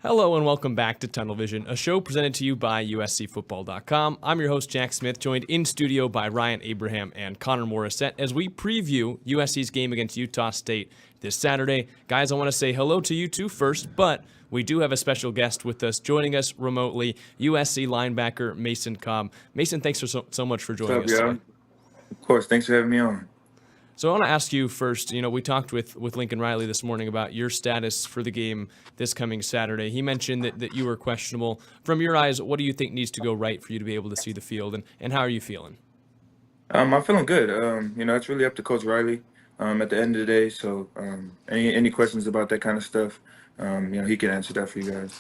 Hello and welcome back to Tunnel Vision, a show presented to you by USCFootball.com. I'm your host, Jack Smith, joined in studio by Ryan Abraham and Connor Morrissette as we preview USC's game against Utah State this Saturday. Guys, I want to say hello to you two first, but we do have a special guest with us, joining us remotely, USC linebacker Mason Cobb. Mason, thanks so much for joining us today. Of course, thanks for having me on. So I want to ask you first, we talked with Lincoln Riley this morning about your status for the game this coming Saturday. He mentioned that you were questionable. From your eyes, what do you think needs to go right for you to be able to see the field, and how are you feeling? I'm feeling good. It's really up to Coach Riley at the end of the day. So any questions about that kind of stuff, he can answer that for you guys.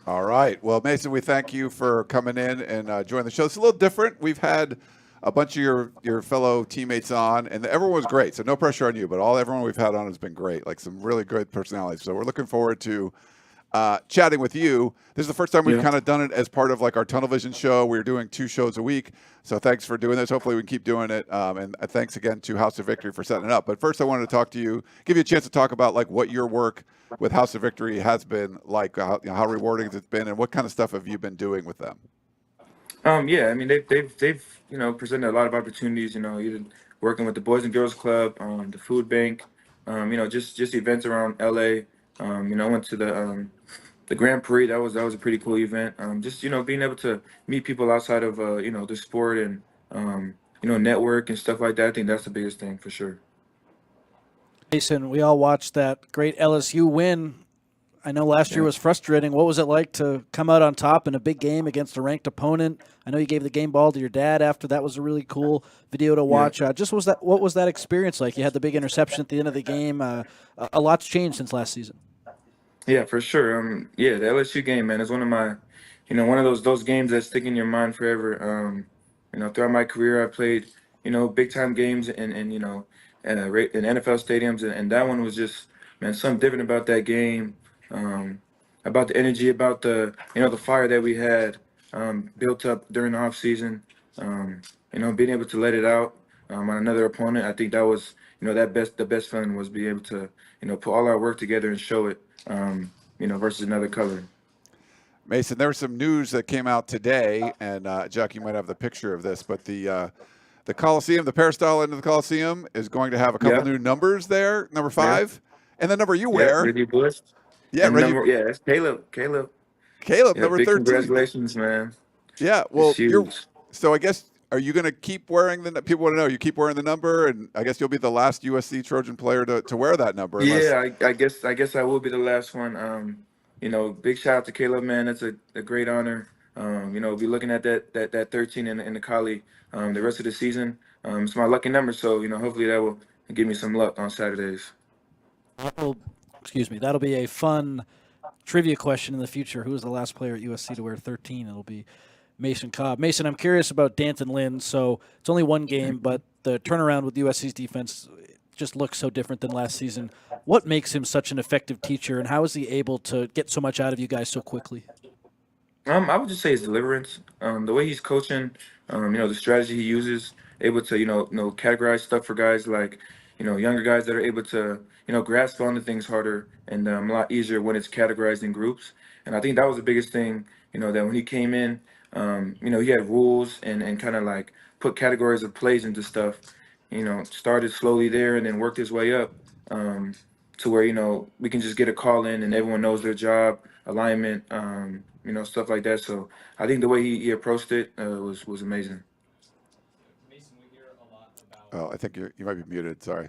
All right. Well, Mason, we thank you for coming in and joining the show. It's a little different. We've had a bunch of your fellow teammates on, and everyone was great. So no pressure on you, but everyone we've had on has been great, like some really good personalities. So we're looking forward to chatting with you. This is the first time we've kind of done it as part of like our Tunnel Vision show. We're doing 2 shows a week. So thanks for doing this. Hopefully we can keep doing it. And thanks again to House of Victory for setting it up. But first I wanted to talk to you, give you a chance to talk about like what your work with House of Victory has been like, how rewarding it's been, and what kind of stuff have you been doing with them? They've presented a lot of opportunities. Either working with the Boys and Girls Club, the food bank, just events around LA. I went to the Grand Prix. That was a pretty cool event. Being able to meet people outside of the sport and network and stuff like that. I think that's the biggest thing for sure. Mason, we all watched that great LSU win. I know last year was frustrating. What was it like to come out on top in a big game against a ranked opponent? I know you gave the game ball to your dad after. That was a really cool video to watch. What was that experience like? You had the big interception at the end of the game. A lot's changed since last season. Yeah, for sure. The LSU game, man, is one of my, one of those games that stick in your mind forever. Throughout my career, I played, big time games in NFL stadiums, and that one was just, man, something different about that game. About the energy, about the the fire that we had built up during the off season. Being able to let it out on another opponent. I think that was the best feeling was being able to put all our work together and show it versus another color. Mason, there was some news that came out today, and Jack, you might have the picture of this, but the Coliseum, the peristyle end of the Coliseum, is going to have a couple new numbers there, number 5, and the number you wear. Really blessed. Yeah, it's Caleb, number 13. Congratulations, man. Yeah, well, so I guess, are you going to keep wearing the? People want to know. You keep wearing the number, and I guess you'll be the last USC Trojan player to wear that number. Yeah, I guess I will be the last one. Big shout out to Caleb, man. That's a great honor. Be looking at that 13 in the Coli the rest of the season. It's my lucky number, so hopefully that will give me some luck on Saturdays. That'll be a fun trivia question in the future. Who was the last player at USC to wear 13? It'll be Mason Cobb. Mason, I'm curious about Danton Lynn. So it's only one game, but the turnaround with USC's defense just looks so different than last season. What makes him such an effective teacher, and how is he able to get so much out of you guys so quickly? I would just say his deliverance, the way he's coaching, the strategy he uses, able to categorize stuff for guys like younger guys that are able to grasp onto things harder and a lot easier when it's categorized in groups. And I think that was the biggest thing, that when he came in, he had rules and kind of like put categories of plays into stuff. Started slowly there and then worked his way up to where we can just get a call in and everyone knows their job, alignment, stuff like that. So I think the way he approached it was amazing. Mason, we hear a lot about. I think you might be muted. Sorry.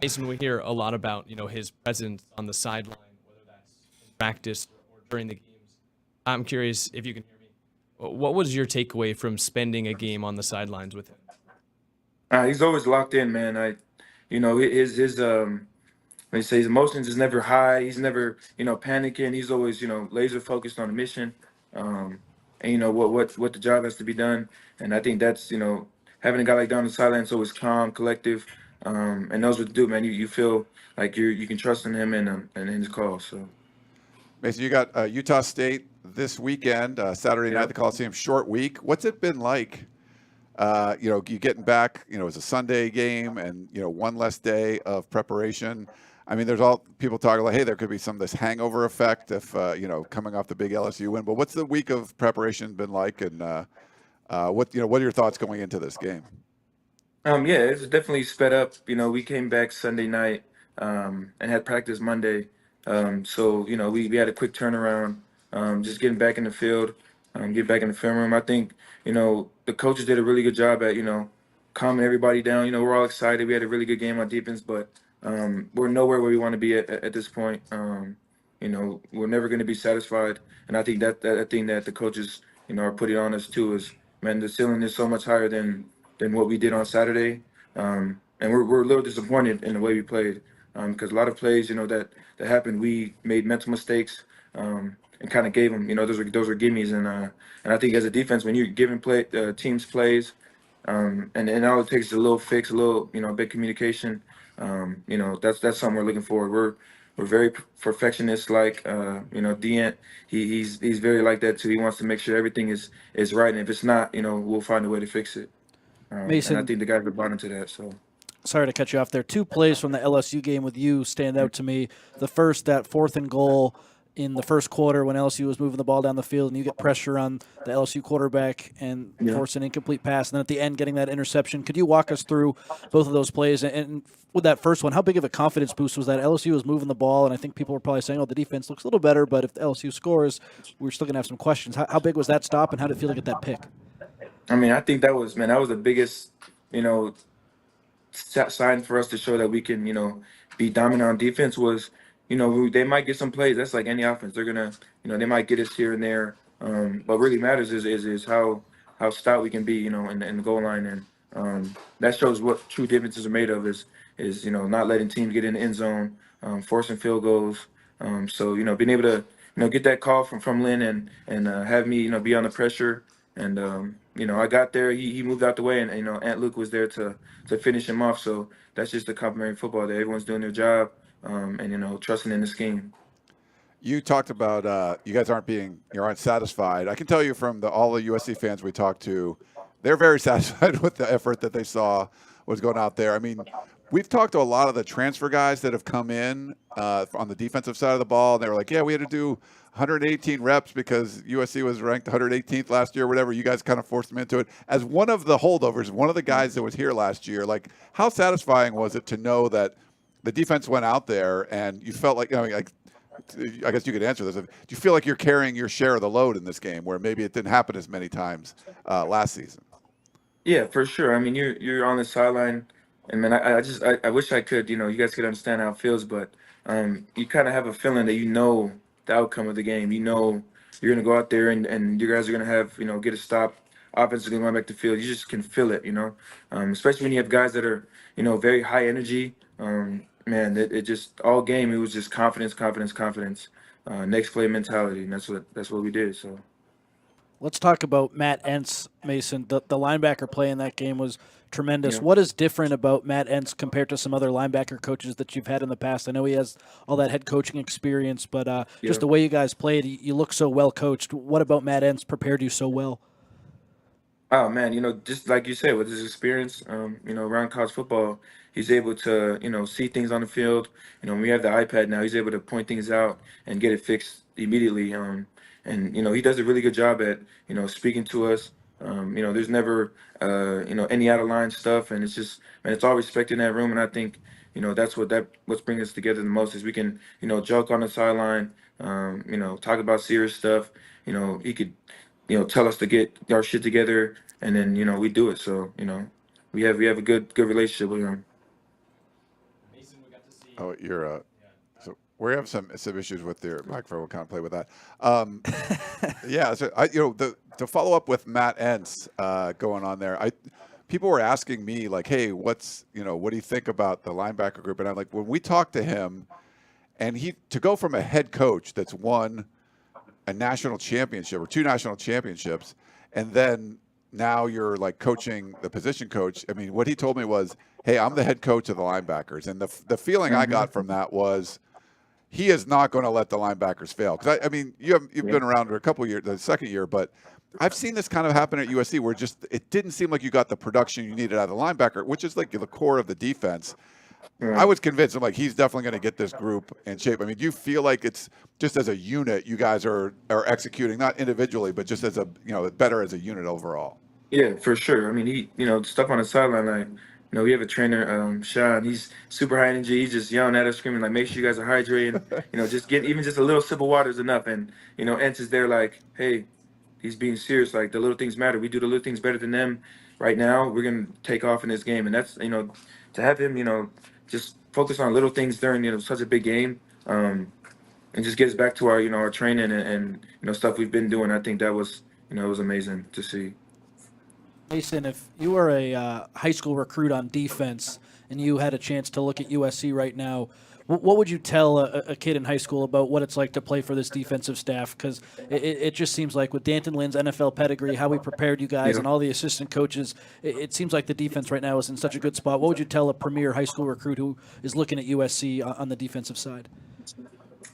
Mason, we hear a lot about his presence on the sideline, whether that's in practice or during the games. I'm curious if you can hear me. What was your takeaway from spending a game on the sidelines with him? He's always locked in, man. His emotions is never high. He's never panicking. He's always laser focused on the mission, and what the job has to be done. And I think that's having a guy like that on the sideline is always calm, collective, and knows what to do, man. You feel like you can trust in him and in his calls. So, Mason, you got Utah State this weekend, Saturday night at the Coliseum. Short week. What's it been like? You getting back. It was a Sunday game, and one less day of preparation. I mean, there's all people talking like, hey, there could be some of this hangover effect if coming off the big LSU win. But what's the week of preparation been like, and what are your thoughts going into this game? Yeah, it's definitely sped up. We came back Sunday night and had practice Monday. So we had a quick turnaround, just getting back in the field, get back in the film room. I think the coaches did a really good job at calming everybody down. We're all excited. We had a really good game on defense, but we're nowhere where we want to be at this point. We're never going to be satisfied, and I think that thing that the coaches are putting on us too is, man, the ceiling is so much higher than what we did on Saturday, and we're a little disappointed in the way we played because a lot of plays that happened, we made mental mistakes and kind of gave them those were gimmies, and I think as a defense when you're giving teams plays. And all it takes is a little fix, a little, big communication. That's something we're looking for. We're very perfectionist, like, Deant. He's very like that too. He wants to make sure everything is right, and if it's not, we'll find a way to fix it. Mason, and I think the guys are bought into that. So. Sorry to cut you off there. 2 plays from the LSU game with you stand out to me. The first, that 4th and goal in the first quarter when LSU was moving the ball down the field, and you get pressure on the LSU quarterback and force an incomplete pass, and then at the end getting that interception. Could you walk us through both of those plays? And with that first one, how big of a confidence boost was that? LSU was moving the ball, and I think people were probably saying, oh, the defense looks a little better, but if the LSU scores, we're still going to have some questions. How big was that stop, and how did it feel to get that pick? I mean, I think that was the biggest, sign for us to show that we can, be dominant on defense was, they might get some plays. That's like any offense. They're gonna, they might get us here and there. What really matters is how stout we can be, in the goal line, and that shows what true defenses are made of. Is not letting teams get in the end zone, forcing field goals. So being able to get that call from Lynn and have me be on the pressure. And I got there. He moved out the way, and Aunt Luke was there to finish him off. So that's just the complimentary football that everyone's doing their job, and trusting in the scheme. You talked about you guys aren't satisfied. I can tell you from all the USC fans we talked to, they're very satisfied with the effort that they saw was going out there. I mean, we've talked to a lot of the transfer guys that have come in on the defensive side of the ball, and they were like, yeah, we had to do 118 reps because USC was ranked 118th last year or whatever. You guys kind of forced them into it. As one of the holdovers, one of the guys that was here last year, like, how satisfying was it to know that the defense went out there and you felt like, I guess you could answer this. Do you feel like you're carrying your share of the load in this game where maybe it didn't happen as many times last season? Yeah, for sure. I mean, you're on the sideline, and man, I wish I could, you guys could understand how it feels, but you kind of have a feeling that the outcome of the game. You're gonna go out there and you guys are gonna have get a stop, offensively run back the field. You just can feel it, especially when you have guys that are very high energy. Man, it just all game it was just confidence, next play mentality, and that's what we did. So. Let's talk about Matt Entz, Mason. The linebacker play in that game was tremendous. Yeah. What is different about Matt Entz compared to some other linebacker coaches that you've had in the past? I know he has all that head coaching experience, but just the way you guys played, you look so well coached. What about Matt Entz prepared you so well? Oh man, just like you said, with his experience, around college football, he's able to, see things on the field. When we have the iPad now, he's able to point things out and get it fixed immediately. And he does a really good job at speaking to us. There's never any out of line stuff, and it's just, man, it's all respect in that room. And I think that's what's bringing us together the most is we can joke on the sideline, talk about serious stuff. He could tell us to get our shit together, and then we do it. So we have a good relationship with him. Mason, we got to see. Oh, you're so we have some issues with your microphone. We'll kind of play with that. Yeah, so to follow up with Matt Entz going on there, people were asking me like, hey, what do you think about the linebacker group? And I'm like, when we talked to him, and to go from a head coach that's won a national championship or 2 national championships, and then now you're like coaching the position coach. I mean, what he told me was, hey, I'm the head coach of the linebackers. And the feeling I got from that was he is not going to let the linebackers fail. Because, I mean, you've been around for a couple of years, the second year, but I've seen this kind of happen at USC where it didn't seem like you got the production you needed out of the linebacker, which is like the core of the defense. I was convinced. I'm like, he's definitely going to get this group in shape. I mean, do you feel like it's just as a unit, you guys are executing, not individually, but just as a, better as a unit overall? Yeah, for sure. I mean, stuff on the sideline, like, we have a trainer, Sean. He's super high energy. He's just yelling at us, screaming, like, make sure you guys are hydrating. Just get even just a little sip of water is enough. And, Ents is there like, hey, he's being serious. Like, the little things matter. We do the little things better than them right now. We're going to take off in this game. And that's, to have him, just focus on little things during, such a big game. And just get us back to our, our training and stuff we've been doing. I think that was, it was amazing to see. Mason, if you were a high school recruit on defense and you had a chance to look at USC right now, what would you tell a kid in high school about what it's like to play for this defensive staff? Because it just seems like with Danton Lynn's NFL pedigree, how we prepared you guys and all the assistant coaches, it seems like the defense right now is in such a good spot. What would you tell a premier high school recruit who is looking at USC on the defensive side?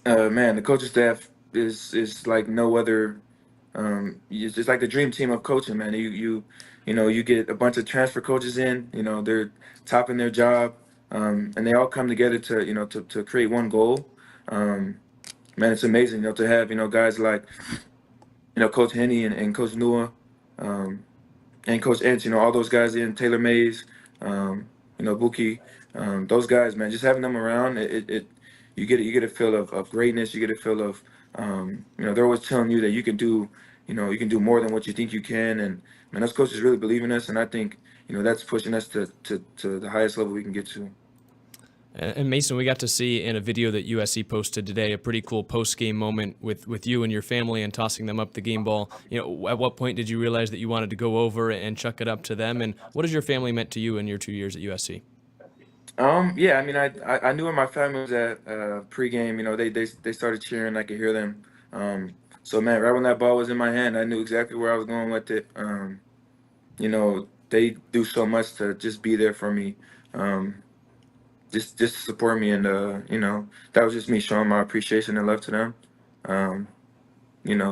Man, the coaching staff is like no other. It's just like the dream team of coaching, man. You get a bunch of transfer coaches in. They're topping their job, and they all come together to create one goal. Man, it's amazing, to have guys like Coach Henney and Coach Nua, and Coach Entz. All those guys in Taylor Mays, Buki, those guys, man. Just having them around, you get a feel of greatness. You get a feel of they're always telling you that you can do more than what you think you can, and man, those coaches really believe in us, and I think that's pushing us to the highest level we can get to. And Mason, we got to see in a video that USC posted today a pretty cool post-game moment with you and your family and tossing them up the game ball. At what point did you realize that you wanted to go over and chuck it up to them? And what has your family meant to you in your 2 years at USC? Yeah, I mean, I knew where my family was at pregame. They started cheering. I could hear them. So man, right when that ball was in my hand, I knew exactly where I was going with it. They do so much to just be there for me. Just to support me, and that was just me showing my appreciation and love to them.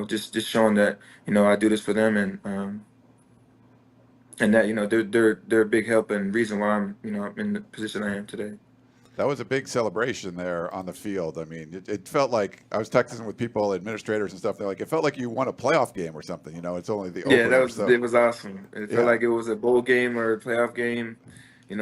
Just showing that I do this for them, and that they're a big help and reason why I'm I'm in the position I am today. That was a big celebration there on the field. I mean, it felt like I was texting with people, administrators and stuff. They're like, it felt like you won a playoff game or something. It's only the opener. Yeah, it was awesome. It felt like it was a bowl game or a playoff game.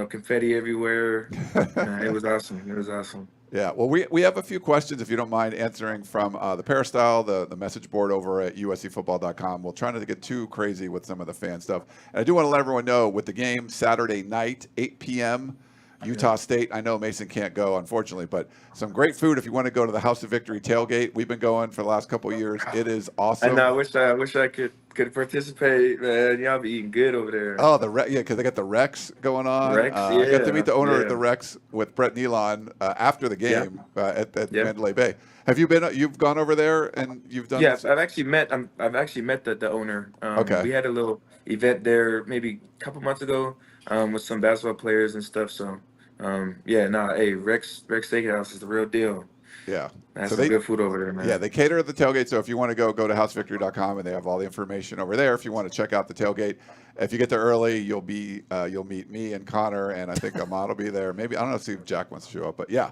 Confetti everywhere. It was awesome. It was awesome. Yeah, well, we have a few questions, if you don't mind answering, from the Peristyle, the message board over at uscfootball.com. We'll try not to get too crazy with some of the fan stuff. And I do want to let everyone know, with the game Saturday night, 8 p.m., Utah State. I know Mason can't go, unfortunately, but some great food if you want to go to the House of Victory tailgate. We've been going for the last couple of years. It is awesome. I wish I could participate, man. Y'all be eating good over there. Oh, because they got the Rex going on. Rex, I got to meet the owner at the Rex with Brett Nealon after the game at Mandalay Bay. Have you been? You've gone over there and you've done. Yeah, I've actually met the owner. Okay. We had a little event there maybe a couple months ago with some basketball players and stuff. So. Hey, Rex Steakhouse is the real deal. Yeah. That's some good food over there, man. Yeah, they cater at the tailgate, so if you want to go to housevictory.com, and they have all the information over there if you want to check out the tailgate. If you get there early, you'll meet me and Connor, and I think Ahmad will be there. Maybe, I don't know, see if Jack wants to show up, but yeah.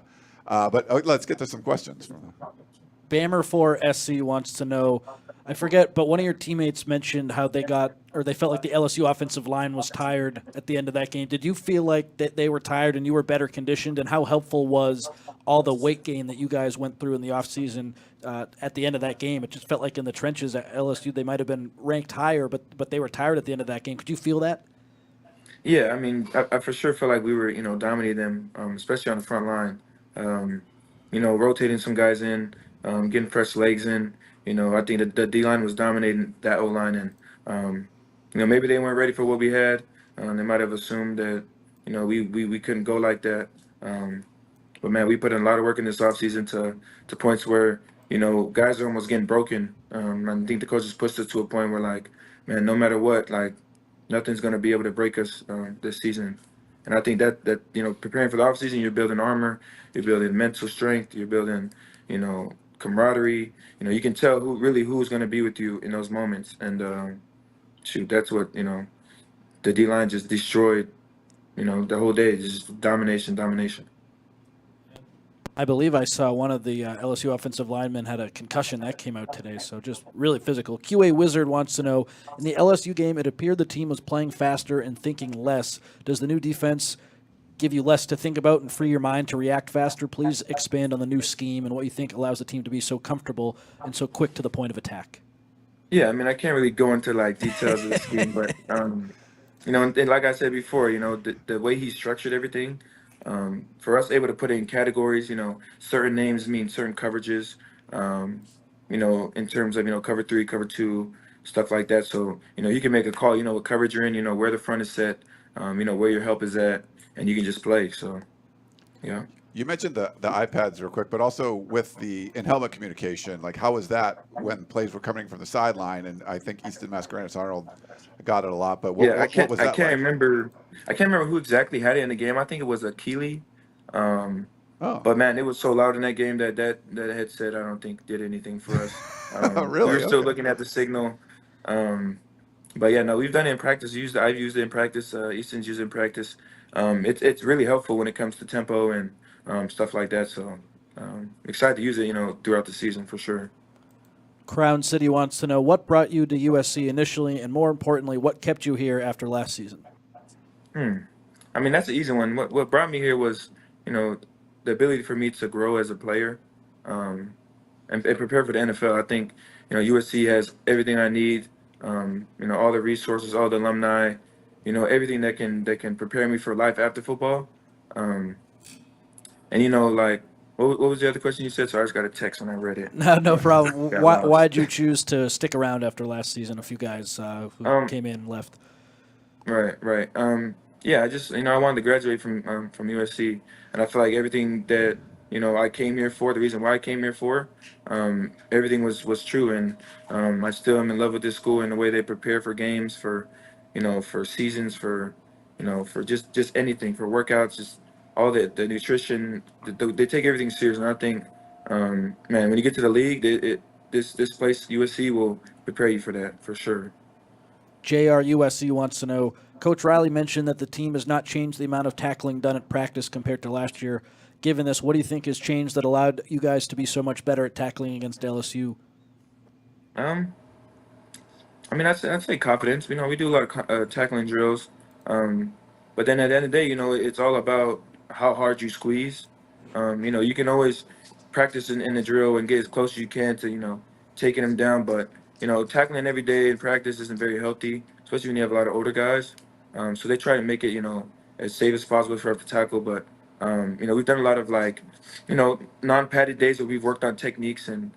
Let's get to some questions. Bammer4SC wants to know, I forget, but one of your teammates mentioned how they felt like the LSU offensive line was tired at the end of that game. Did you feel like that they were tired and you were better conditioned? And how helpful was all the weight gain that you guys went through in the offseason at the end of that game? It just felt like in the trenches at LSU they might have been ranked higher, but they were tired at the end of that game. Could you feel that? Yeah, I mean, I for sure feel like we were, dominating them, especially on the front line. Rotating some guys in, getting fresh legs in. I think the D-line was dominating that O-line, and maybe they weren't ready for what we had. They might have assumed that we couldn't go like that. But man, we put in a lot of work in this offseason to points where guys are almost getting broken. I think the coaches pushed us to a point where, like, man, no matter what, like, nothing's gonna be able to break us this season. And I think that preparing for the offseason, you're building armor, you're building mental strength, you're building camaraderie. You can tell who's going to be with you in those moments. And that's what the D line just destroyed the whole day, just domination, domination. I believe I saw one of the LSU offensive linemen had a concussion. That came out today, so just really physical. QA Wizard wants to know, in the LSU game, it appeared the team was playing faster and thinking less. Does the new defense give you less to think about and free your mind to react faster? Please expand on the new scheme and what you think allows the team to be so comfortable and so quick to the point of attack. Yeah, I mean, I can't really go into like details of the scheme, but and like I said before, the way he structured everything, for us able to put it in categories, certain names mean certain coverages, in terms of cover 3, cover 2, stuff like that. So you can make a call, what coverage you're in, where the front is set, where your help is at, and you can just play. So, yeah. You mentioned the iPads real quick, but also with the in-helmet communication, like how was that when plays were coming from the sideline? And I think Easton Mascarenas-Arnold got it a lot, but what was that I can't like? remember. I can't remember who exactly had it in the game. I think it was a Keeley. But man, it was so loud in that game that headset I don't think did anything for us. Really? We were still Okay. looking at the signal. But yeah, no, we've done it in practice. I've used it in practice. Easton's used it in practice. It's really helpful when it comes to tempo and stuff like that. So excited to use it, throughout the season for sure. Crown City wants to know, what brought you to USC initially, and more importantly, what kept you here after last season? I mean, that's an easy one. What brought me here was, the ability for me to grow as a player, and prepare for the NFL. I think, USC has everything I need. All the resources, all the alumni, everything that can prepare me for life after football. And like, what was the other question you said? Sorry, I just got a text when I read it. No problem. Got Why lost. why'd you choose to stick around after last season? A few guys who came in and left. Right. Yeah, I just, I wanted to graduate from USC, and I feel like everything that, I came here for, the reason why I came here for, everything was true, and I still am in love with this school and the way they prepare for games, for, for seasons, for, for just anything, for workouts, just all the nutrition. They take everything serious, and I think, man, when you get to the league, this place USC will prepare you for that for sure. JRUSC wants to know, Coach Riley mentioned that the team has not changed the amount of tackling done at practice compared to last year. Given this, what do you think has changed that allowed you guys to be so much better at tackling against LSU? I mean, I'd say confidence. We do a lot of tackling drills, but then at the end of the day, it's all about how hard you squeeze. You can always practice in the drill and get as close as you can to taking them down, but tackling every day in practice isn't very healthy, especially when you have a lot of older guys. So they try to make it as safe as possible for us to tackle, but we've done a lot of like non-padded days where we've worked on techniques and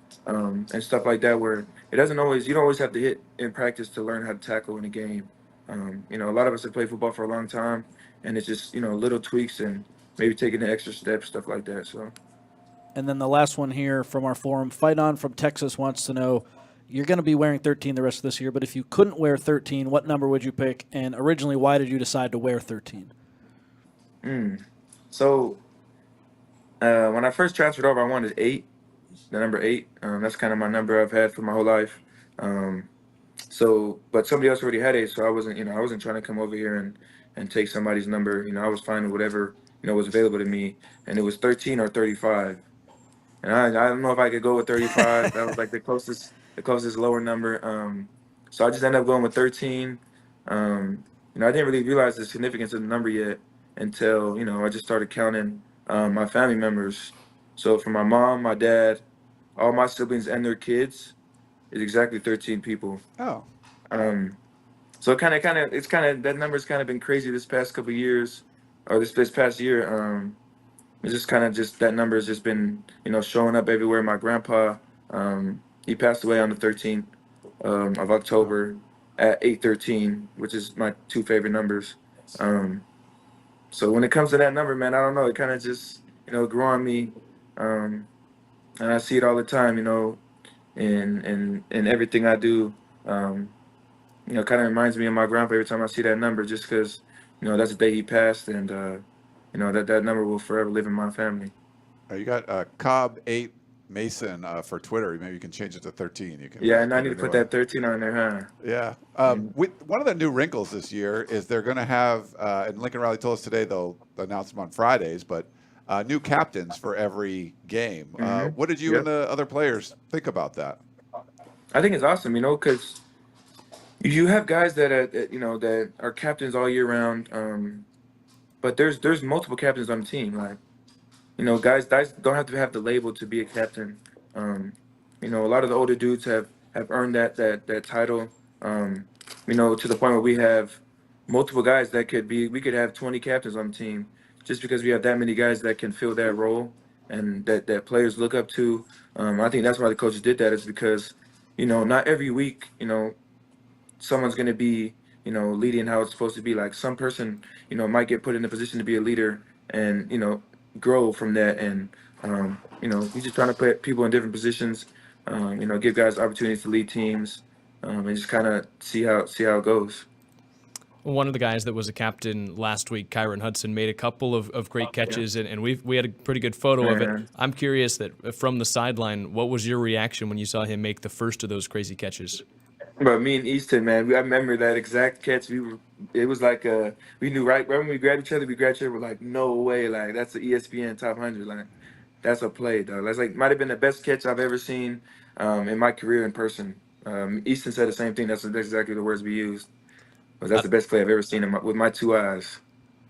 stuff like that, where you don't always have to hit in practice to learn how to tackle in a game. A lot of us have played football for a long time, and it's just little tweaks and maybe taking the extra steps, stuff like that. So. And then the last one here from our forum, Fight On from Texas wants to know, you're going to be wearing 13 the rest of this year, but if you couldn't wear 13, what number would you pick? And originally, why did you decide to wear 13? So when I first transferred over, I wanted 8, the number 8. That's kind of my number I've had for my whole life. But somebody else already had 8, so I wasn't trying to come over here and take somebody's number. I was fine with whatever was available to me, and it was 13 or 35. And I don't know if I could go with 35. That was like the closest lower number. So I just ended up going with 13. I didn't really realize the significance of the number yet until I just started counting my family members. So for my mom, my dad, all my siblings and their kids is exactly 13 people. Oh. So that number's kind of been crazy this past couple of years, or this past year. It's just that number has just been showing up everywhere. My grandpa, he passed away on the 13th of October at 8:13, which is my 2 favorite numbers. So when it comes to that number, man, I don't know. It kind of just grew on me, and I see it all the time. In everything I do. Kind of reminds me of my grandpa every time I see that number, just because that's the day he passed, and that number will forever live in my family. You got Cobb 8 Mason for Twitter. Maybe you can change it to 13. You can. Yeah, and I get need a to new put one. that 13 on there, huh? Yeah. One of the new wrinkles this year is they're going to have, and Lincoln Riley told us today they'll announce them on Fridays, but new captains for every game. What did you and the other players think about that? I think it's awesome, because you have guys that are captains all year round, but there's multiple captains on the team. Like, guys don't have to have the label to be a captain. A lot of the older dudes have earned that title. To the point where we have multiple guys we could have 20 captains on the team just because we have that many guys that can fill that role and that players look up to. I think that's why the coaches did that, is because, not every week, someone's going to be, leading how it's supposed to be. Like, some person, might get put in a position to be a leader and, grow from that. And, he's just trying to put people in different positions, give guys opportunities to lead teams, and just kind of see how it goes. One of the guys that was a captain last week, Kyon Hudson, made a couple of great catches, and we had a pretty good photo of it. I'm curious that from the sideline, what was your reaction when you saw him make the first of those crazy catches? But me and Easton, man, I remember that exact catch. It was like we knew right when we grabbed each other. We grabbed each other. We're like, no way, like that's the ESPN top 100. Like, that's a play, dog. That's like might have been the best catch I've ever seen in my career in person. Easton said the same thing. That's exactly the words we used. But that's the best play I've ever seen with my two eyes.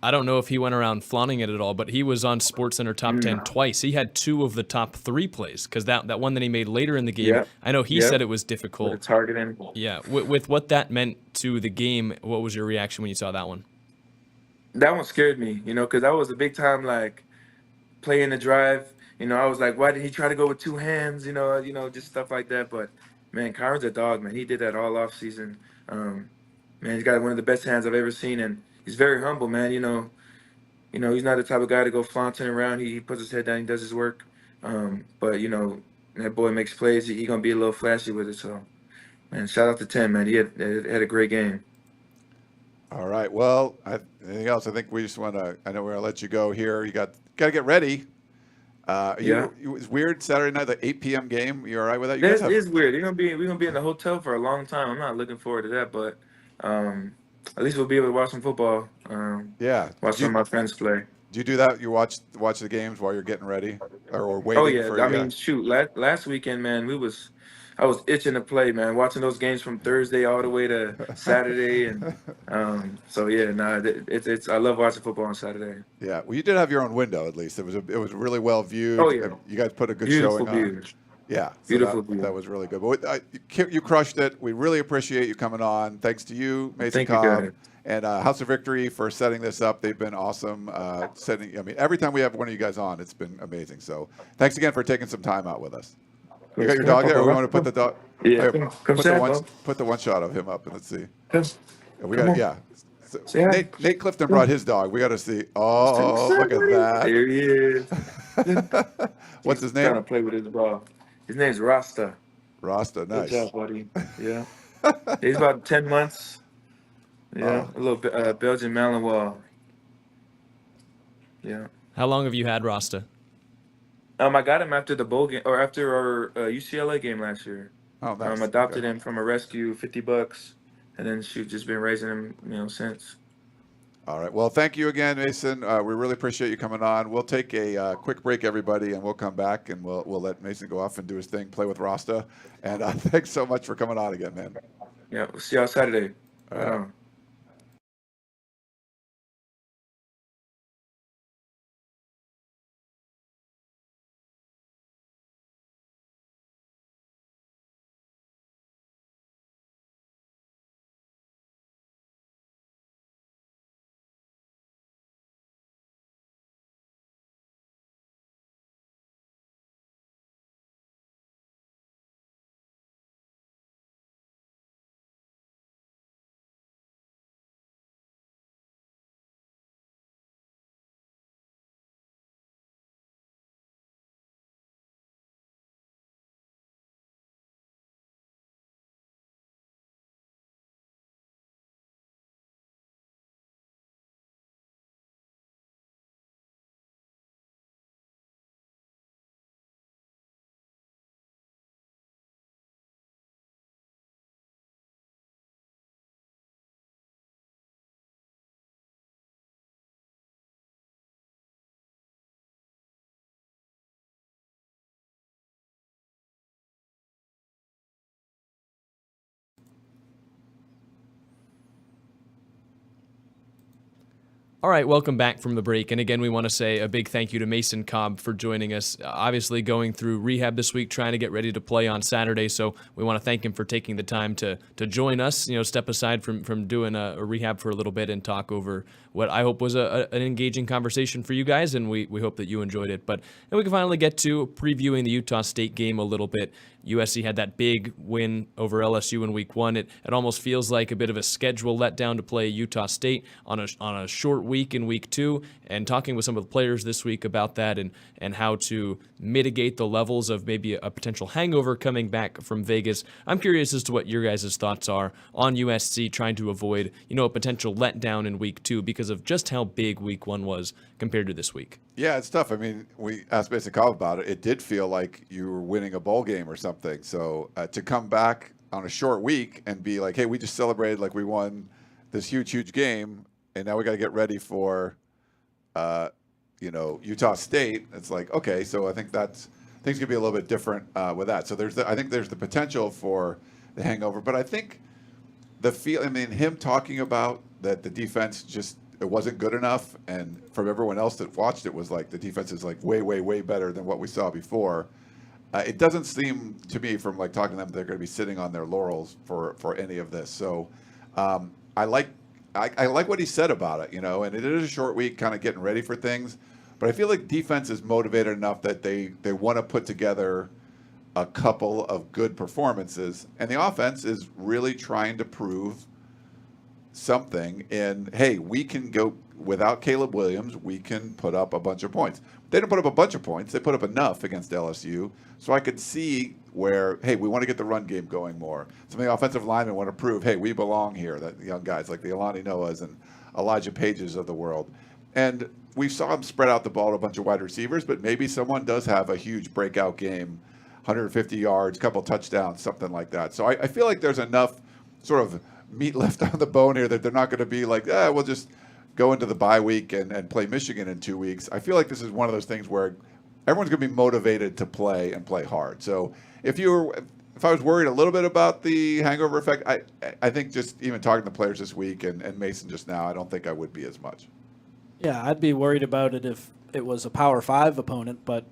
I don't know if he went around flaunting it at all, but he was on SportsCenter top 10 twice. He had 2 of the top 3 plays, because that one that he made later in the game, I know he said it was difficult. With the targeting. Yeah, with what that meant to the game, what was your reaction when you saw that one? That one scared me, because that was a big time, like, play in the drive. I was like, why did he try to go with 2 hands? Just stuff like that. But, man, Kyron's a dog, man. He did that all off season. Man, he's got one of the best hands I've ever seen, and he's very humble, man. He's not the type of guy to go flaunting around. He puts his head down, he does his work. But that boy makes plays. He gonna be a little flashy with it. So, man, shout out to 10, man. He had a great game. All right. Well, anything else? I think we just want to. I know we're gonna let you go here. You got to get ready. It's weird Saturday night, the 8 p.m. game. You all right with that? That is weird. We're gonna be in the hotel for a long time. I'm not looking forward to that, but at least we'll be able to watch some football. Watch some of my friends play. Do you do that? You watch the games while you're getting ready, or waiting? Oh yeah. I mean, shoot. Last weekend, man, I was itching to play, man. Watching those games from Thursday all the way to Saturday, and so yeah, it's I love watching football on Saturday. Yeah, well, you did have your own window at least. It was really well viewed. Oh yeah, you guys put a good beautiful showing view. on. Yeah, so beautiful view. That was really good. But you crushed it. We really appreciate you coming on. Thanks to you, Mason Cobb, and House of Victory for setting this up. They've been awesome. Every time we have one of you guys on, it's been amazing. So thanks again for taking some time out with us. You got your dog there? Or we want to put the dog? Yeah. Put the one shot of him up and let's see. We got So Nate Clifton brought his dog. We got to see. Oh, look at that! There he is. What's his name? Trying to play with his ball. His name's Rasta. Rasta, nice. Good job, buddy. Yeah. He's about 10 months. Yeah, a little Belgian Malinois. Yeah. How long have you had Rasta? I got him after the bowl game, or after our UCLA game last year. Oh, nice. Adopted him from a rescue, $50, and then just been raising him, since. All right. Well, thank you again, Mason. We really appreciate you coming on. We'll take a quick break, everybody, and we'll come back and we'll let Mason go off and do his thing, play with Rasta. And thanks so much for coming on again, man. Yeah, we'll see y'all Saturday. All right. All right, welcome back from the break. And again, we want to say a big thank you to Mason Cobb for joining us. Obviously going through rehab this week, trying to get ready to play on Saturday. So we want to thank him for taking the time to join us, step aside from doing a rehab for a little bit and talk over what I hope was an engaging conversation for you guys. And we hope that you enjoyed it. But then we can finally get to previewing the Utah State game a little bit. USC had that big win over LSU in week 1. It almost feels like a bit of a schedule letdown to play Utah State on a short week in week 2, and talking with some of the players this week about that and how to mitigate the levels of maybe a potential hangover coming back from Vegas. I'm curious as to what your guys' thoughts are on USC trying to avoid, a potential letdown in week 2 because of just how big week 1 was compared to this week. Yeah, it's tough. I mean, we asked Mason Cobb about it. It did feel like you were winning a bowl game or something. So to come back on a short week and be like, hey, we just celebrated like we won this huge game, and now we got to get ready for, Utah State. It's like, okay, so I think things could be a little bit different with that. So I think there's the potential for the hangover. But I think him talking about that the defense just, it wasn't good enough, and from everyone else that watched it was like the defense is like way better than what we saw before. It doesn't seem to me from like talking to them they're going to be sitting on their laurels for any of this. So I like what he said about it, and it is a short week, kind of getting ready for things. But I feel like defense is motivated enough that they want to put together a couple of good performances, and the offense is really trying to prove something in, hey, we can go without Caleb Williams, we can put up a bunch of points. They didn't put up a bunch of points, they put up enough against LSU, so I could see where, hey, we want to get the run game going more. Some of the offensive linemen want to prove, hey, we belong here, that the young guys like the Alani Noahs and Elijah Pages of the world. And we saw them spread out the ball to a bunch of wide receivers, but maybe someone does have a huge breakout game, 150 yards, couple touchdowns, something like that. So I feel like there's enough sort of meat left on the bone here that they're not going to be like, we'll just go into the bye week and play Michigan in 2 weeks. I feel like this is one of those things where everyone's going to be motivated to play and play hard. So if I was worried a little bit about the hangover effect, I think just even talking to the players this week and Mason just now, I don't think I would be as much. Yeah, I'd be worried about it if it was a Power 5 opponent, but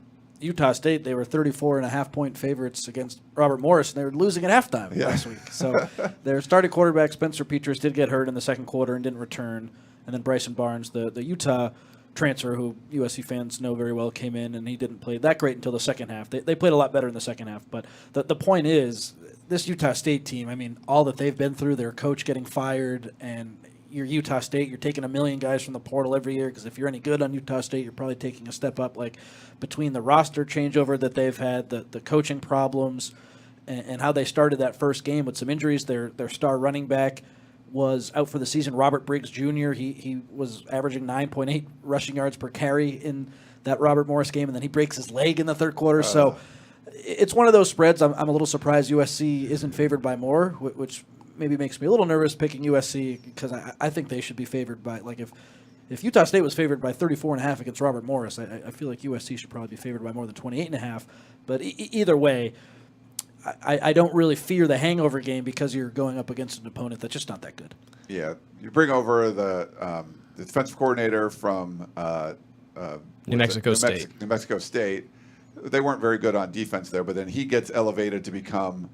Utah State, they were 34.5-point favorites against Robert Morris, and they were losing at halftime last week. So their starting quarterback, Spencer Petras, did get hurt in the second quarter and didn't return. And then Bryson Barnes, the Utah transfer, who USC fans know very well, came in, and he didn't play that great until the second half. They played a lot better in the second half. But the point is, this Utah State team, I mean, all that they've been through, their coach getting fired, and you're Utah State, you're taking 1 million guys from the portal every year, because if you're any good on Utah State, you're probably taking a step up. Like, between the roster changeover that they've had, the coaching problems, and how they started that first game with some injuries, their star running back was out for the season, Robert Briggs Jr. He was averaging 9.8 rushing yards per carry in that Robert Morris game, and then he breaks his leg in the third quarter. So it's one of those spreads. I'm a little surprised USC isn't favored by more, which maybe makes me a little nervous picking USC, because I think they should be favored by, like, if Utah State was favored by 34.5 against Robert Morris, I feel like USC should probably be favored by more than 28.5. But either way, I don't really fear the hangover game, because you're going up against an opponent that's just not that good. Yeah, you bring over the defensive coordinator from New Mexico State. New Mexico State. They weren't very good on defense there, but then he gets elevated to become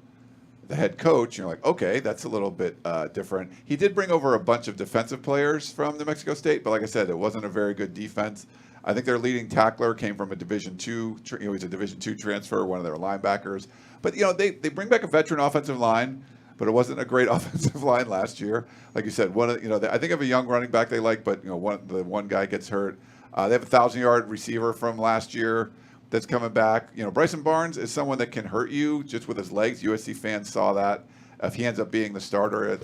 the head coach. You're like, okay, that's a little bit different. He did bring over a bunch of defensive players from New Mexico State, but like I said, it wasn't a very good defense. I think their leading tackler came from a Division II. He's a Division II transfer, one of their linebackers. But they bring back a veteran offensive line, but it wasn't a great offensive line last year. Like you said, I think of a young running back they like, but the one guy gets hurt. They have a 1,000-yard receiver from last year that's coming back. Bryson Barnes is someone that can hurt you just with his legs. USC fans saw that. If he ends up being the starter,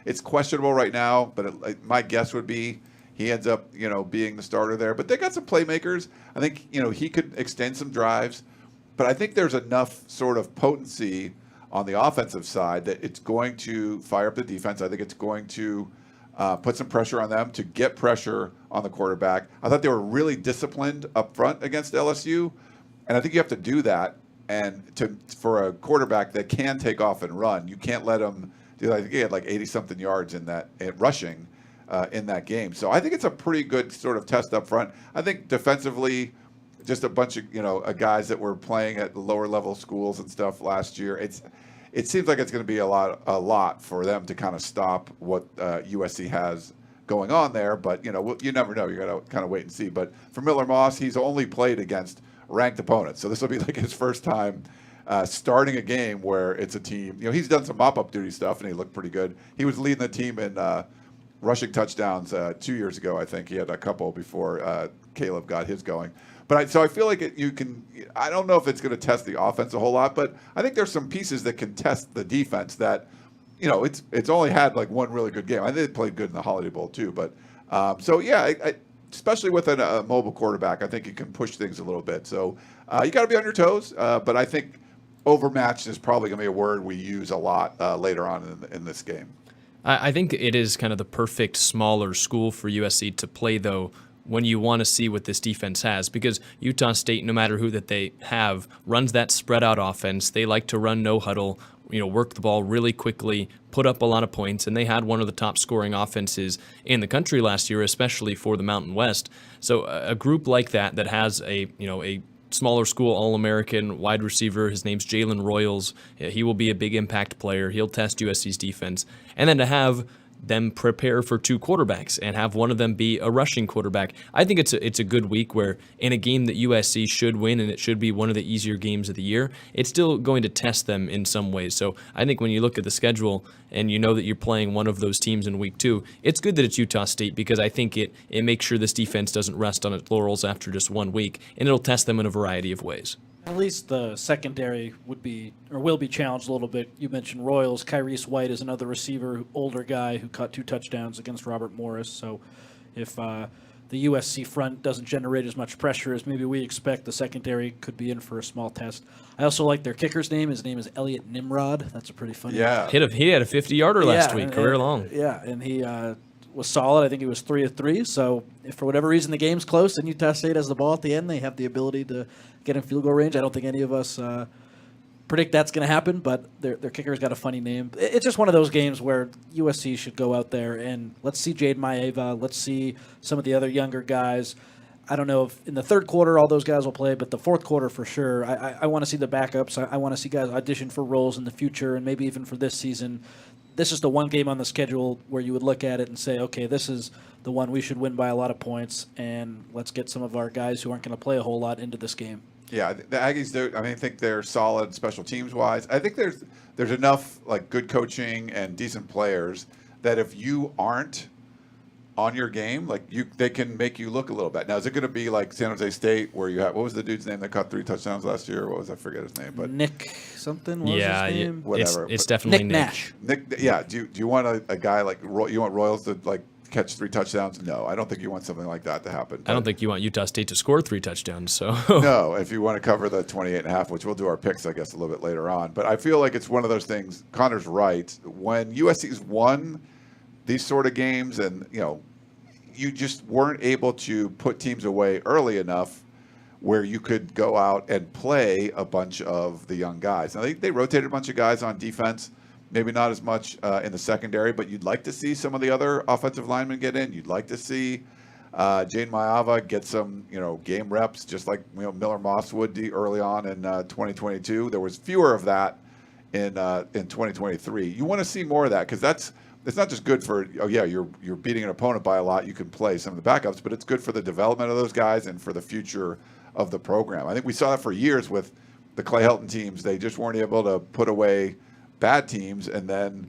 it's questionable right now, but my guess would be he ends up, being the starter there. But they got some playmakers. I think, he could extend some drives. But I think there's enough sort of potency on the offensive side that it's going to fire up the defense. I think it's going to put some pressure on them to get pressure on the quarterback. I thought they were really disciplined up front against LSU, and I think you have to do that. And for a quarterback that can take off and run, you can't let him do that. I think he had like 80-something yards in that rushing. in that game. So I think it's a pretty good sort of test up front. I think defensively, just a bunch of guys that were playing at the lower level schools and stuff last year. It seems like it's going to be a lot for them to kind of stop what USC has going on there. But you never know. You got to kind of wait and see. But for Miller Moss, he's only played against ranked opponents, so this will be like his first time starting a game where it's a team. He's done some mop-up duty stuff and he looked pretty good. He was leading the team in rushing touchdowns 2 years ago. I think he had a couple before Caleb got his going. But so I feel like I don't know if it's going to test the offense a whole lot, but I think there's some pieces that can test the defense that, it's only had like one really good game. I think they played good in the Holiday Bowl too. But especially with a mobile quarterback, I think you can push things a little bit. So you got to be on your toes. But I think overmatched is probably going to be a word we use a lot later on in this game. I think it is kind of the perfect smaller school for USC to play, though, when you want to see what this defense has, because Utah State, no matter who that they have, runs that spread out offense. They like to run no huddle, work the ball really quickly, put up a lot of points, and they had one of the top scoring offenses in the country last year, especially for the Mountain West. So a group like that has a smaller school All-American wide receiver, his name's Jalen Royals. He will be a big impact player. He'll test USC's defense. And then to have them prepare for two quarterbacks and have one of them be a rushing quarterback. I think it's a good week where in a game that USC should win and it should be one of the easier games of the year, it's still going to test them in some ways. So I think when you look at the schedule and you know that you're playing one of those teams in week 2, it's good that it's Utah State because I think it makes sure this defense doesn't rest on its laurels after just 1 week, and it'll test them in a variety of ways. At least the secondary will be challenged a little bit. You mentioned Royals. Kyrese White is another receiver, older guy who caught 2 touchdowns against Robert Morris. So if the USC front doesn't generate as much pressure as maybe we expect, the secondary could be in for a small test. I also like their kicker's name. His name is Elliot Nimrod. That's a pretty funny Yeah. He had a 50-yarder last week, career long. Yeah, and he was solid. I think he was 3 of 3. So if for whatever reason the game's close and Utah State has the ball at the end, they have the ability to get in field goal range. I don't think any of us predict that's going to happen, but their kicker's got a funny name. It's just one of those games where USC should go out there and let's see Jade Maeva. Let's see some of the other younger guys. I don't know if in the third quarter all those guys will play, but the fourth quarter for sure. I want to see the backups. I want to see guys audition for roles in the future and maybe even for this season. This is the one game on the schedule where you would look at it and say, okay, this is the one we should win by a lot of points, and let's get some of our guys who aren't going to play a whole lot into this game. Yeah, the Aggies I think they're solid special teams wise. I think there's enough like good coaching and decent players that if you aren't on your game, they can make you look a little bit. Now, is it going to be like San Jose State where you have what was the dude's name that caught 3 touchdowns last year? What was I forget his name? But Nick something. What was his name? Whatever. It's definitely Nick Nash. Nick, yeah. Do you want a guy like you want Royals to catch 3 touchdowns? No, I don't think you want something like that to happen. I don't think you want Utah State to score 3 touchdowns. So no, if you want to cover the 28.5, which we'll do our picks, I guess, a little bit later on. But I feel like it's one of those things. Connor's right. When USC's won these sort of games, and you just weren't able to put teams away early enough where you could go out and play a bunch of the young guys. Now, they rotated a bunch of guys on defense, maybe not as much in the secondary, but you'd like to see some of the other offensive linemen get in. You'd like to see Jane Maeva get some, game reps, just like Miller Moss would early on in 2022. There was fewer of that in 2023. You want to see more of that because it's not just good for, you're beating an opponent by a lot. You can play some of the backups, but it's good for the development of those guys and for the future of the program. I think we saw that for years with the Clay Helton teams. They just weren't able to put away bad teams, and then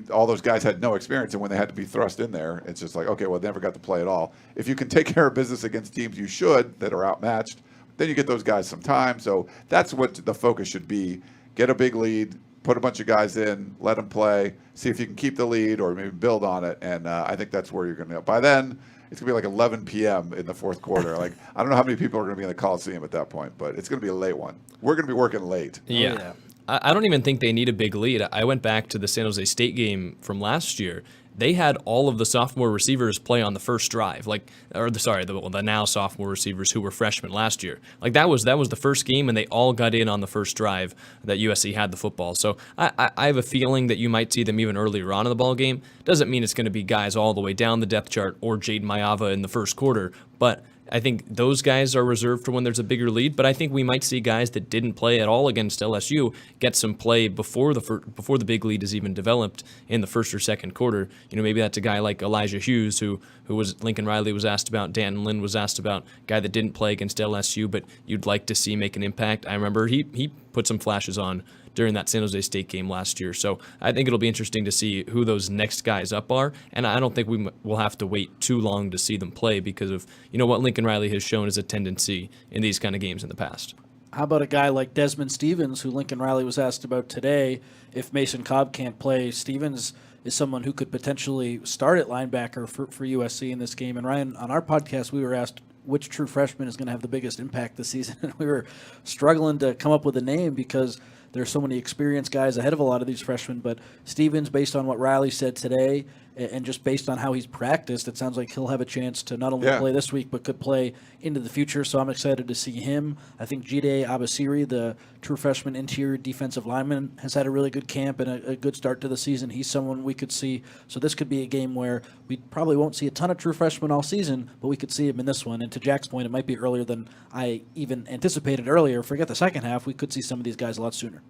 all those guys had no experience, and when they had to be thrust in there, it's just like, okay, well, they never got to play at all. If you can take care of business against teams you should that are outmatched, then you get those guys some time. So that's what the focus should be. Get a big lead, put a bunch of guys in, let them play, see if you can keep the lead or maybe build on it. And I think that's where you're going to go. By then, it's going to be like 11 p.m. in the fourth quarter. I don't know how many people are going to be in the Coliseum at that point, but it's going to be a late one. We're going to be working late. Yeah. Oh, yeah. I don't even think they need a big lead. I went back to the San Jose State game from last year, they had all of the sophomore receivers play on the first drive, the now sophomore receivers who were freshmen last year. Like that was the first game, and they all got in on the first drive that USC had the football. So I have a feeling that you might see them even earlier on in the ball game. Doesn't mean it's going to be guys all the way down the depth chart or Jaden Mayava in the first quarter, but I think those guys are reserved for when there's a bigger lead, but I think we might see guys that didn't play at all against LSU get some play before the big lead is even developed in the first or second quarter. Maybe that's a guy like Elijah Hughes, who was Lincoln Riley was asked about, Dan Lynn was asked about, guy that didn't play against LSU, but you'd like to see make an impact. I remember he put some flashes on during that San Jose State game last year. So I think it'll be interesting to see who those next guys up are, and I don't think we will have to wait too long to see them play because of what Lincoln Riley has shown as a tendency in these kind of games in the past. How about a guy like Desmond Stevens, who Lincoln Riley was asked about today? If Mason Cobb can't play, Stevens is someone who could potentially start at linebacker for USC in this game. And Ryan, on our podcast, we were asked which true freshman is going to have the biggest impact this season, and we were struggling to come up with a name because there's so many experienced guys ahead of a lot of these freshmen. But Stevens, based on what Riley said today, and just based on how he's practiced, it sounds like he'll have a chance to not only play this week, but could play into the future. So I'm excited to see him. I think Jide Abasiri, the true freshman interior defensive lineman, has had a really good camp and a good start to the season. He's someone we could see. So this could be a game where we probably won't see a ton of true freshmen all season, but we could see him in this one. And to Jack's point, it might be earlier than I even anticipated earlier. Forget the second half. We could see some of these guys a lot sooner.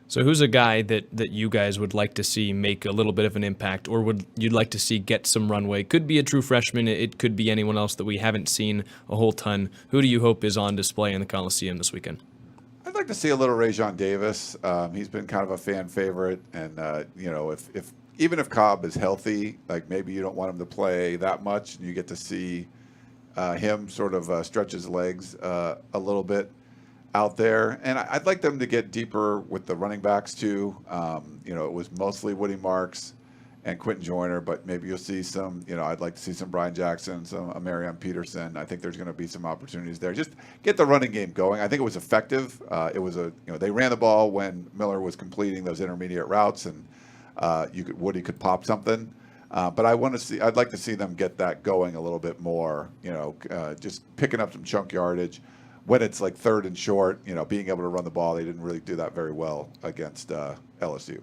So who's a guy that you guys would like to see make a little bit of an impact, or you'd like to see get some runway? Could be a true freshman. It could be anyone else that we haven't seen a whole ton. Who do you hope is on display in the Coliseum this weekend? I'd like to see a little Rajon Davis. He's been kind of a fan favorite, and if even if Cobb is healthy, like maybe you don't want him to play that much, and you get to see him sort of stretch his legs a little bit out there. And I'd like them to get deeper with the running backs too. It was mostly Woody Marks and Quentin Joyner, but maybe you'll see some, I'd like to see some Brian Jackson, some Amarion Peterson. I think there's going to be some opportunities there. Just get the running game going. I think it was effective. They ran the ball when Miller was completing those intermediate routes, and Woody could pop something. But I'd like to see them get that going a little bit more, just picking up some chunk yardage. When it's like third and short, being able to run the ball, they didn't really do that very well against LSU.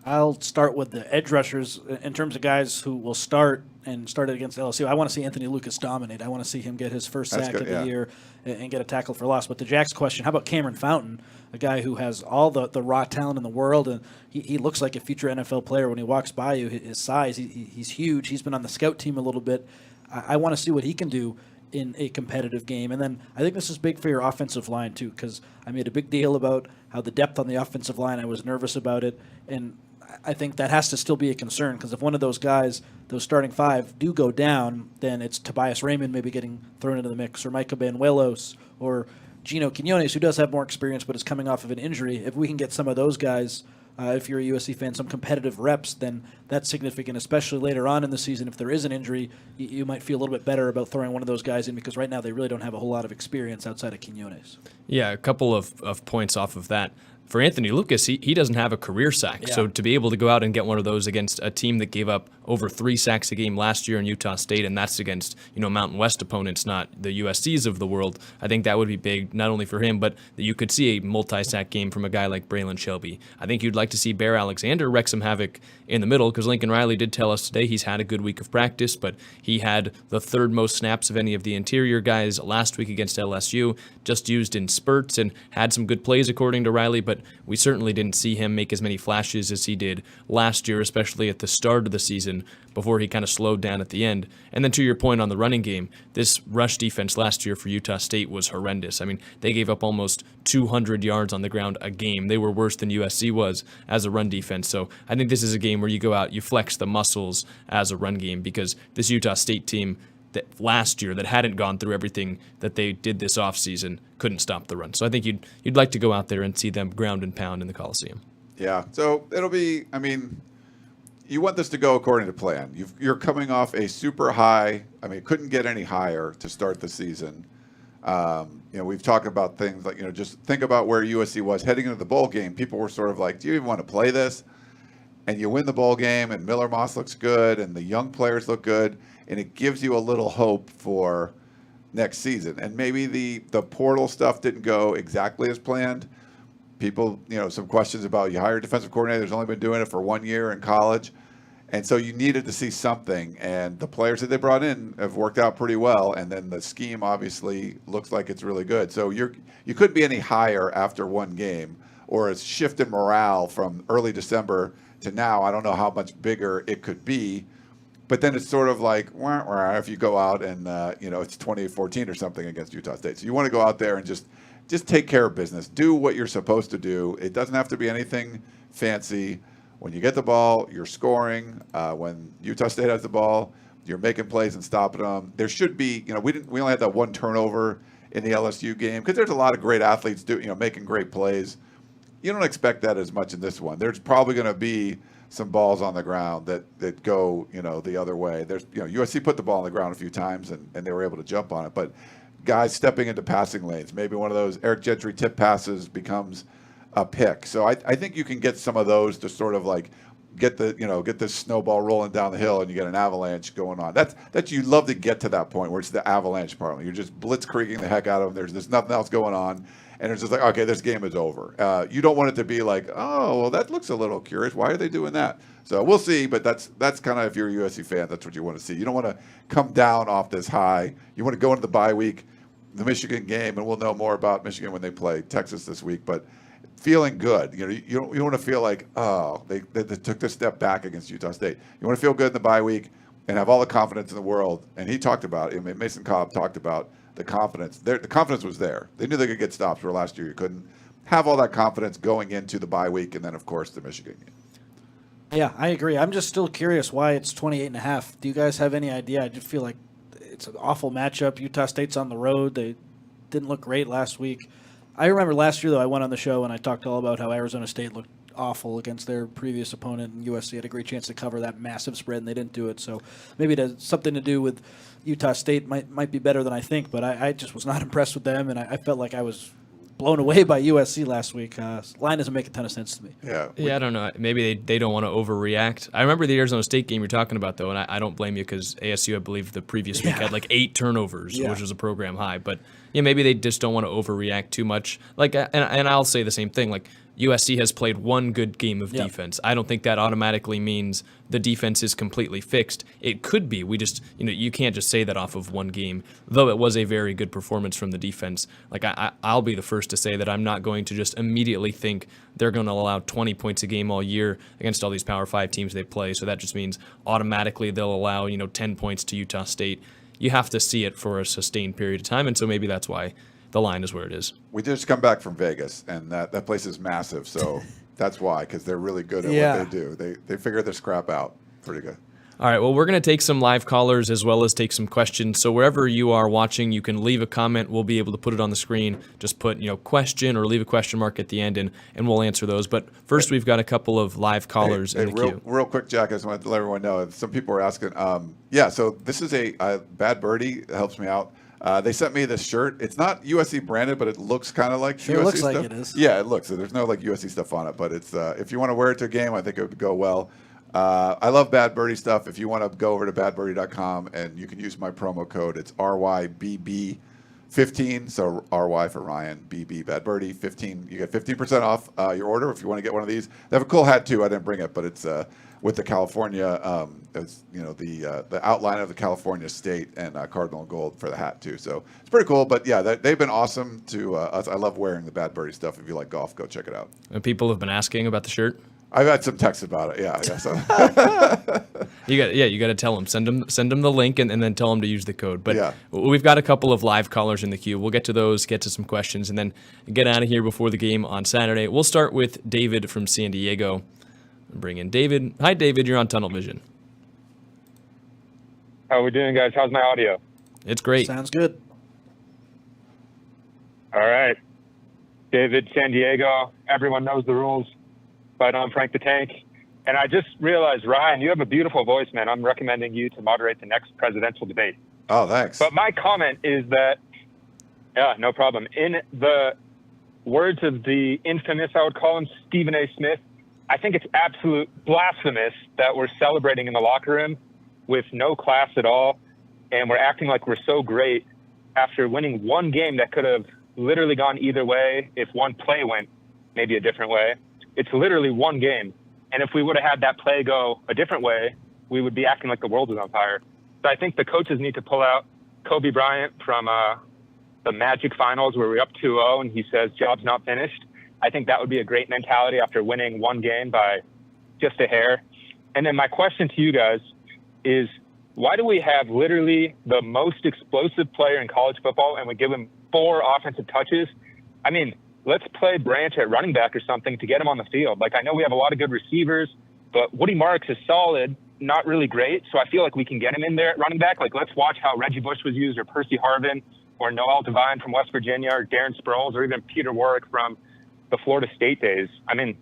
I'll start with the edge rushers in terms of guys who will start and started against LSU. I want to see Anthony Lucas dominate. I want to see him get his first sack of the year and get a tackle for loss. But to Jack's question, how about Cameron Fountain, a guy who has all the raw talent in the world, and he looks like a future NFL player when he walks by you. His size, he's huge. He's been on the scout team a little bit. I want to see what he can do in a competitive game. And then I think this is big for your offensive line too, because I made a big deal about how the depth on the offensive line, I was nervous about it, and I think that has to still be a concern, because if one of those guys, those starting five, do go down, then it's Tobias Raymond maybe getting thrown into the mix, or Micah Banuelos, or Gino Quinones, who does have more experience but is coming off of an injury. If we can get some of those guys, if you're a USC fan, some competitive reps, then that's significant, especially later on in the season. If there is an injury, you might feel a little bit better about throwing one of those guys in, because right now they really don't have a whole lot of experience outside of Quinones. Yeah, a couple of points off of that. For Anthony Lucas, he doesn't have a career sack. Yeah. So to be able to go out and get one of those against a team that gave up over 3 sacks a game last year in Utah State, and that's against Mountain West opponents, not the USCs of the world, I think that would be big, not only for him, but that you could see a multi-sack game from a guy like Braylon Shelby. I think you'd like to see Bear Alexander wreak some havoc in the middle, because Lincoln Riley did tell us today he's had a good week of practice, but he had the 3rd most snaps of any of the interior guys last week against LSU, just used in spurts and had some good plays according to Riley, but we certainly didn't see him make as many flashes as he did last year, especially at the start of the season, before he kind of slowed down at the end. And then to your point on the running game, this rush defense last year for Utah State was horrendous. I mean, they gave up almost 200 yards on the ground a game. They were worse than USC was as a run defense. So I think this is a game where you go out, you flex the muscles as a run game, because this Utah State team that last year that hadn't gone through everything that they did this offseason couldn't stop the run. So I think you'd like to go out there and see them ground and pound in the Coliseum. Yeah, so it'll be, you want this to go according to plan. You're coming off a super high, couldn't get any higher to start the season. We've talked about things like, just think about where USC was heading into the bowl game. People were sort of like, do you even want to play this? and you win the bowl game, and Miller Moss looks good, and the young players look good, and it gives you a little hope for next season. And maybe the portal stuff didn't go exactly as planned. People, some questions about you hired a defensive coordinator who's only been doing it for 1 year in college. And so you needed to see something, and the players that they brought in have worked out pretty well. And then the scheme obviously looks like it's really good. So you couldn't be any higher after one game, or a shift in morale from early December to now. I don't know how much bigger it could be, but then it's sort of like if you go out and it's 28-14 or something against Utah State. So you want to go out there and just take care of business. Do what you're supposed to do. It doesn't have to be anything fancy. When you get the ball, you're scoring. When Utah State has the ball, you're making plays and stopping them. There should be, we only had that one turnover in the LSU game because there's a lot of great athletes making great plays. You don't expect that as much in this one. There's probably going to be some balls on the ground that go, the other way. There's, USC put the ball on the ground a few times and they were able to jump on it. But guys stepping into passing lanes, maybe one of those Eric Gentry tip passes becomes a pick. So I think you can get some of those to sort of like get this snowball rolling down the hill and you get an avalanche going on. That's you'd love to get to that point where it's the avalanche part. You're just blitzkrieging the heck out of them. There's nothing else going on. And it's just like, okay, this game is over. You don't want it to be like, oh, well, that looks a little curious. Why are they doing that? So we'll see, but that's kind of, if you're a USC fan, that's what you want to see. You don't want to come down off this high. You want to go into the bye week, the Michigan game, and we'll know more about Michigan when they play Texas this week, but feeling good. You don't want to feel like, oh, they took this step back against Utah State. You want to feel good in the bye week and have all the confidence in the world. And he talked about it. Mason Cobb talked about the confidence. The confidence was there. They knew they could get stops where last year you couldn't. Have all that confidence going into the bye week and then, of course, the Michigan game. Yeah, I agree. I'm just still curious why it's 28.5. Do you guys have any idea? I just feel like it's an awful matchup. Utah State's on the road. They didn't look great last week. I remember last year, though, I went on the show and I talked all about how Arizona State looked awful against their previous opponent, and USC had a great chance to cover that massive spread, and they didn't do it. So maybe it has something to do with Utah State might be better than I think, but I just was not impressed with them, and I felt like I was blown away by USC last week. Line doesn't make a ton of sense to me. Yeah, I don't know. Maybe they don't want to overreact. I remember the Arizona State game you're talking about, though, and I don't blame you because ASU, I believe, the previous week had like 8 turnovers, which was a program high. But yeah, maybe they just don't want to overreact too much. Like, and I'll say the same thing. Like, USC has played one good game of defense. I don't think that automatically means the defense is completely fixed. It could be. We just, you can't just say that off of one game, though it was a very good performance from the defense. Like, I'll be the first to say that I'm not going to just immediately think they're going to allow 20 points a game all year against all these Power 5 teams they play. So that just means automatically they'll allow, 10 points to Utah State. You have to see it for a sustained period of time, and so maybe that's why the line is where it is. We just come back from Vegas, and that place is massive, so that's why, because they're really good at what they do. They figure their scrap out pretty good. All right, well, we're going to take some live callers as well as take some questions. So wherever you are watching, you can leave a comment. We'll be able to put it on the screen. Just put, question or leave a question mark at the end, and we'll answer those. But first, we've got a couple of live callers in the queue. Real quick, Jack, I just want to let everyone know. Some people are asking. So this is a Bad Birdie that helps me out. They sent me this shirt. It's not USC branded, but it looks kind of like USC looks stuff. like it is. Yeah, it looks. So there's no like USC stuff on it, but it's if you want to wear it to a game, I think it would go well. I love Bad Birdie stuff. If you want to go over to badbirdie.com and you can use my promo code. It's RYBB15. So RY for Ryan, BB Bad Birdie 15. You get 15% off your order if you want to get one of these. They have a cool hat too. I didn't bring it, but it's with the California, the outline of the California state and cardinal gold for the hat too. So it's pretty cool. But yeah, they've been awesome to us. I love wearing the Bad Birdie stuff. If you like golf, go check it out. And people have been asking about the shirt. I've had some texts about it. Yeah. So. You got to tell them. Send them the link and then tell them to use the code. But we've got a couple of live callers in the queue. We'll get to those, get to some questions, and then get out of here before the game on Saturday. We'll start with David from San Diego. Bring in David. Hi, David. You're on Tunnel Vision. How are we doing, guys? How's my audio? It's great. Sounds good. All right. David, San Diego. Everyone knows the rules. But I'm Frank the Tank. And I just realized, Ryan, you have a beautiful voice, man. I'm recommending you to moderate the next presidential debate. Oh, thanks. But my comment is that, no problem. In the words of the infamous, I would call him, Stephen A. Smith, I think it's absolute blasphemous that we're celebrating in the locker room with no class at all, and we're acting like we're so great after winning one game that could have literally gone either way if one play went maybe a different way. It's literally one game. And if we would have had that play go a different way, we would be acting like the world was on fire. So I think the coaches need to pull out Kobe Bryant from the Magic Finals where we're up 2-0 and he says, job's not finished. I think that would be a great mentality after winning one game by just a hair. And then my question to you guys is, why do we have literally the most explosive player in college football and we give him 4 offensive touches? I mean, let's play Branch at running back or something to get him on the field. Like, I know we have a lot of good receivers, but Woody Marks is solid, not really great. So I feel like we can get him in there at running back. Like, let's watch how Reggie Bush was used, or Percy Harvin, or Noel Devine from West Virginia, or Darren Sproles, or even Peter Warwick from the Florida State days. I mean,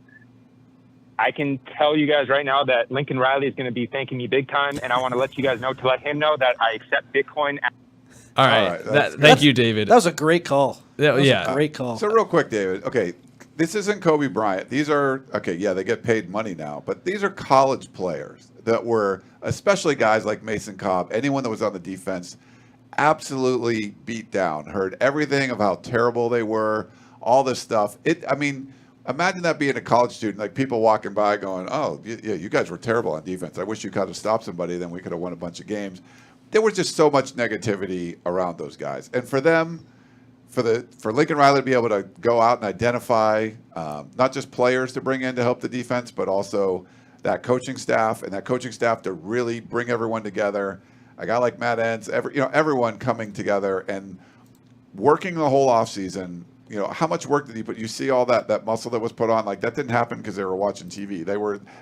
I can tell you guys right now that Lincoln Riley is going to be thanking me big time, and I want to let you guys know to let him know that I accept Bitcoin. All right. Thank you, David. That was a great call. Yeah. Great call. So real quick, David. Okay, this isn't Kobe Bryant. These are, okay, yeah, they get paid money now, but these are college players that were, especially guys like Mason Cobb, anyone that was on the defense, absolutely beat down, heard everything of how terrible they were, all this stuff. I mean, imagine that being a college student, like people walking by going, oh, yeah, you guys were terrible on defense. I wish you could have stopped somebody, then we could have won a bunch of games. There was just so much negativity around those guys. And for them, for Lincoln Riley to be able to go out and identify not just players to bring in to help the defense, but also that coaching staff, and that coaching staff to really bring everyone together. A guy like Matt Entz, everyone coming together and working the whole offseason. How much work did he put? You see all that muscle that was put on. Like, that didn't happen because they were watching TV.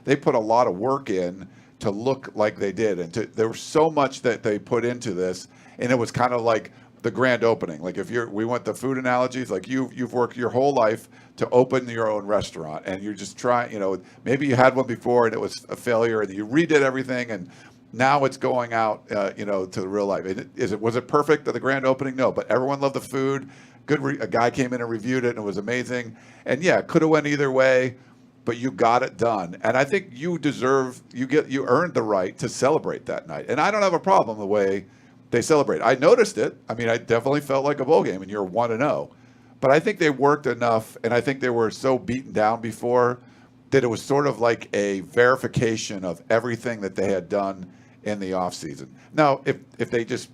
They put a lot of work in to look like they did, and there was so much that they put into this, and it was kind of like the grand opening. Like, we went to food analogies, like you've worked your whole life to open your own restaurant, and you're just trying. Maybe you had one before and it was a failure, and you redid everything, and now it's going out, to the real life. Was it perfect at the grand opening? No, but everyone loved the food. A guy came in and reviewed it, and it was amazing. And yeah, it could have went either way, but you got it done. And I think you earned the right to celebrate that night. And I don't have a problem the way they celebrate. I noticed it. I mean, I definitely felt like a bowl game, and you're 1-0. But I think they worked enough, and I think they were so beaten down before that it was sort of like a verification of everything that they had done in the offseason. Now, if they just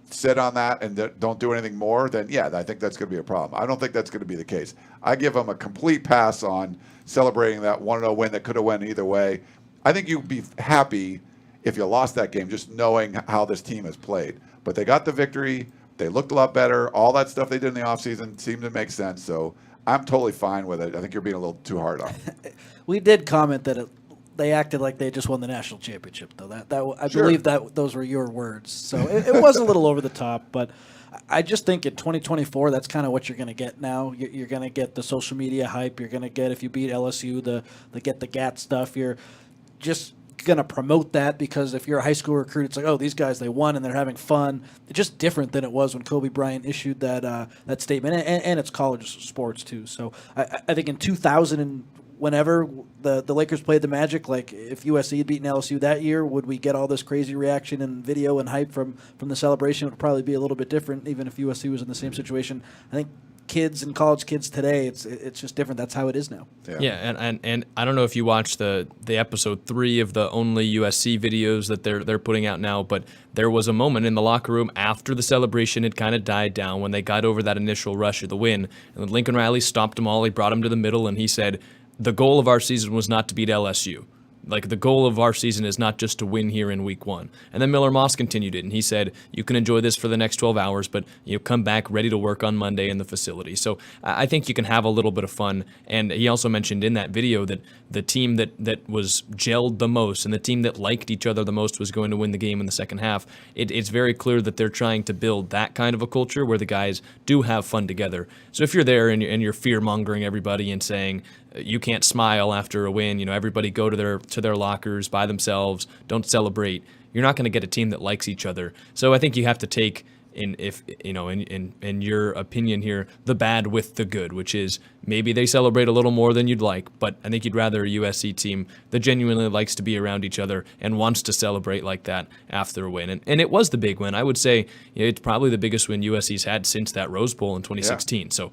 sit on that and don't do anything more, then yeah, I think that's going to be a problem. I don't think that's going to be the case. I give them a complete pass on celebrating that 1-0 win that could have went either way. I think you'd be happy if you lost that game just knowing how this team has played. But they got the victory. They looked a lot better. All that stuff they did in the offseason seemed to make sense. So I'm totally fine with it. I think you're being a little too hard on it. We did comment that they acted like they just won the national championship, though. I believe that those were your words. So it was a little over the top, but I just think in 2024, that's kind of what you're going to get now. You're going to get the social media hype. You're going to get, if you beat LSU, the get the GAT stuff. You're just going to promote that because if you're a high school recruit, it's like, oh, these guys, they won and they're having fun. It's just different than it was when Kobe Bryant issued that statement, and it's college sports too. So I think in 2000 and whenever the Lakers played the Magic, like if USC had beaten LSU that year, would we get all this crazy reaction and video and hype from the celebration? It would probably be a little bit different, even if USC was in the same situation. I think kids and college kids today, it's just different. That's how it is now. Yeah, and I don't know if you watched the episode 3 of the only USC videos that they're putting out now, but there was a moment in the locker room after the celebration had kind of died down when they got over that initial rush of the win, and Lincoln Riley stopped them all. He brought them to the middle, and he said, the goal of our season was not to beat LSU. Like, the goal of our season is not just to win here in week 1. And then Miller Moss continued it, and he said, you can enjoy this for the next 12 hours, but you come back ready to work on Monday in the facility. So I think you can have a little bit of fun. And he also mentioned in that video that the team that was gelled the most and the team that liked each other the most was going to win the game in the second half. It's very clear that they're trying to build that kind of a culture where the guys do have fun together. So if you're there and you're fear-mongering everybody and saying, you can't smile after a win, everybody go to their lockers by themselves, don't celebrate, you're not going to get a team that likes each other. So I think you have to take in your opinion here, the bad with the good, which is maybe they celebrate a little more than you'd like, but I think you'd rather a USC team that genuinely likes to be around each other and wants to celebrate like that after a win. And it was the big win. I would say it's probably the biggest win USC's had since that Rose Bowl in 2016. Yeah. So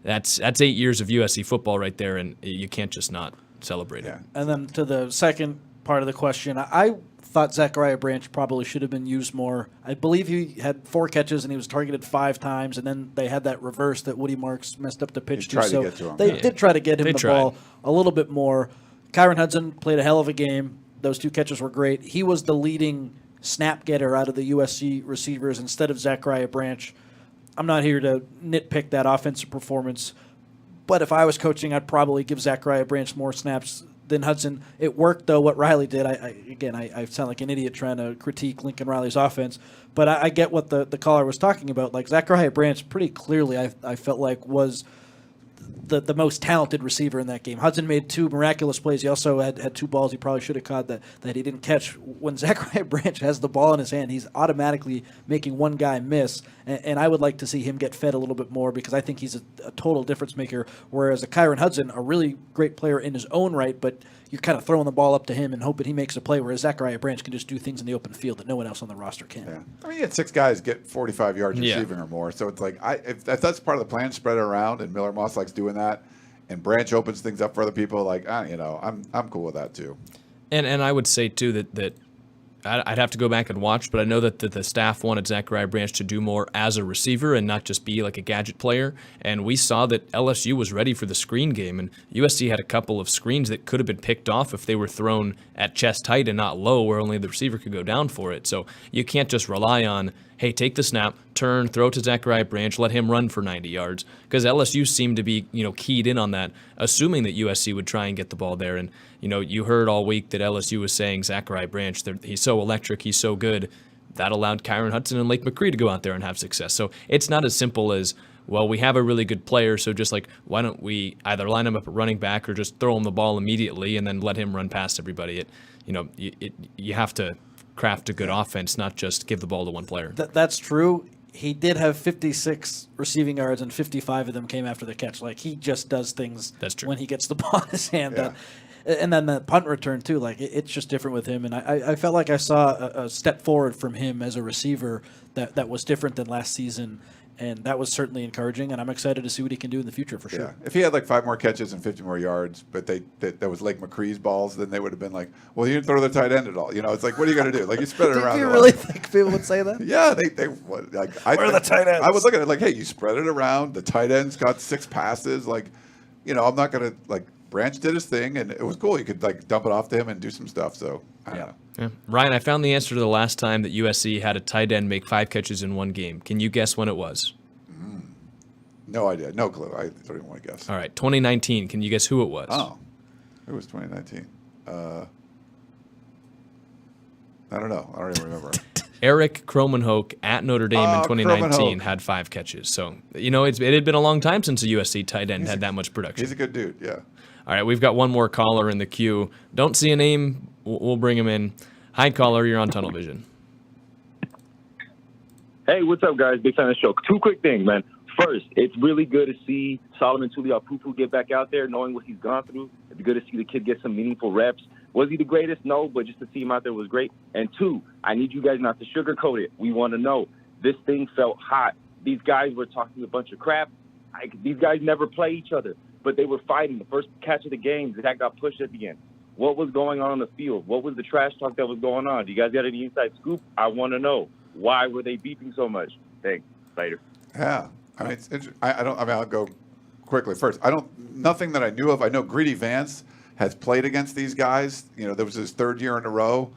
that's 8 years of USC football right there, and you can't just not celebrate it. And then to the second part of the question, I thought Zachariah Branch probably should have been used more. I believe he had 4 catches and he was targeted 5 times, and then they had that reverse that Woody Marks messed up the pitch to. So they did try to get him the ball a little bit more. Kyon Hudson played a hell of a game. Those 2 catches were great. He was the leading snap getter out of the USC receivers instead of Zachariah Branch. I'm not here to nitpick that offensive performance, but if I was coaching, I'd probably give Zachariah Branch more snaps than Hudson. It worked, though, what Riley did. I sound like an idiot trying to critique Lincoln Riley's offense, but I get what the caller was talking about. Like, Zachariah Branch pretty clearly I felt like was the most talented receiver in that game. Hudson made 2 miraculous plays. He also had 2 balls he probably should have caught that he didn't catch. When Zachariah Branch has the ball in his hand, he's automatically making one guy miss, and I would like to see him get fed a little bit more because I think he's a total difference maker, whereas a Kyon Hudson, a really great player in his own right, but you're kind of throwing the ball up to him and hoping he makes a play, whereas Zachariah Branch can just do things in the open field that no one else on the roster can. Yeah. I mean, you had 6 guys get 45 yards receiving or more, so it's like if that's part of the plan, spread it around, and Miller Moss likes doing that, and Branch opens things up for other people, I'm cool with that too. And I would say too that I'd have to go back and watch, but I know that the staff wanted Zachariah Branch to do more as a receiver and not just be like a gadget player. And we saw that LSU was ready for the screen game, and USC had a couple of screens that could have been picked off if they were thrown at chest height and not low, where only the receiver could go down for it. So you can't just rely on, hey, take the snap, turn, throw to Zachariah Branch, let him run for 90 yards, because LSU seemed to be keyed in on that, assuming that USC would try and get the ball there. And you heard all week that LSU was saying Zachariah Branch, he's so electric, he's so good. That allowed Kyon Hudson and Lake McCree to go out there and have success. So it's not as simple as, well, we have a really good player, so just why don't we either line him up at running back or just throw him the ball immediately and then let him run past everybody. You have to craft a good offense, not just give the ball to one player. That's true. He did have 56 receiving yards, and 55 of them came after the catch. Like, he just does things when he gets the ball in his hand. Yeah. And then the punt return, too. Like, it's just different with him. And I felt like I saw a step forward from him as a receiver that was different than last season. And that was certainly encouraging, and I'm excited to see what he can do in the future for sure. Yeah. If he had 5 more catches and 50 more yards, but that was Lake McCree's balls, then they would have been like, well, you didn't throw the tight end at all. It's like, what are you going to do? You spread it around. Do you really think people would say that? Yeah, where are the tight ends? I would look at it like, hey, you spread it around. The tight end's got 6 passes. I'm not going to Branch did his thing, and it was cool. You could dump it off to him and do some stuff. So I don't know. Yeah. Ryan, I found the answer to the last time that USC had a tight end make 5 catches in one game. Can you guess when it was? No idea. No clue. I don't even want to guess. All right, 2019. Can you guess who it was? Oh, it was 2019. I don't know. I don't even remember. Eric Kromenhoek at Notre Dame in 2019 had 5 catches. So, it had been a long time since a USC tight end had that much production. He's a good dude, yeah. All right, we've got one more caller in the queue. Don't see a name. We'll bring him in. Hi, caller. You're on Tunnel Vision. Hey, what's up, guys? Big fan of the show. 2 quick things, man. First, it's really good to see Solomon Tuliaupupu get back out there, knowing what he's gone through. It's good to see the kid get some meaningful reps. Was he the greatest? No, but just to see him out there was great. And 2, I need you guys not to sugarcoat it. We want to know. This thing felt hot. These guys were talking a bunch of crap. These guys never play each other, but they were fighting. The first catch of the game, that got pushed at the end. What was going on the field? What was the trash talk that was going on? Do you guys got any inside scoop? I want to know. Why were they beeping so much? Thanks. Later. Yeah. I mean, it's interesting. I'll go quickly first. Nothing that I knew of. I know Greedy Vance has played against these guys. That was his 3rd year in a row.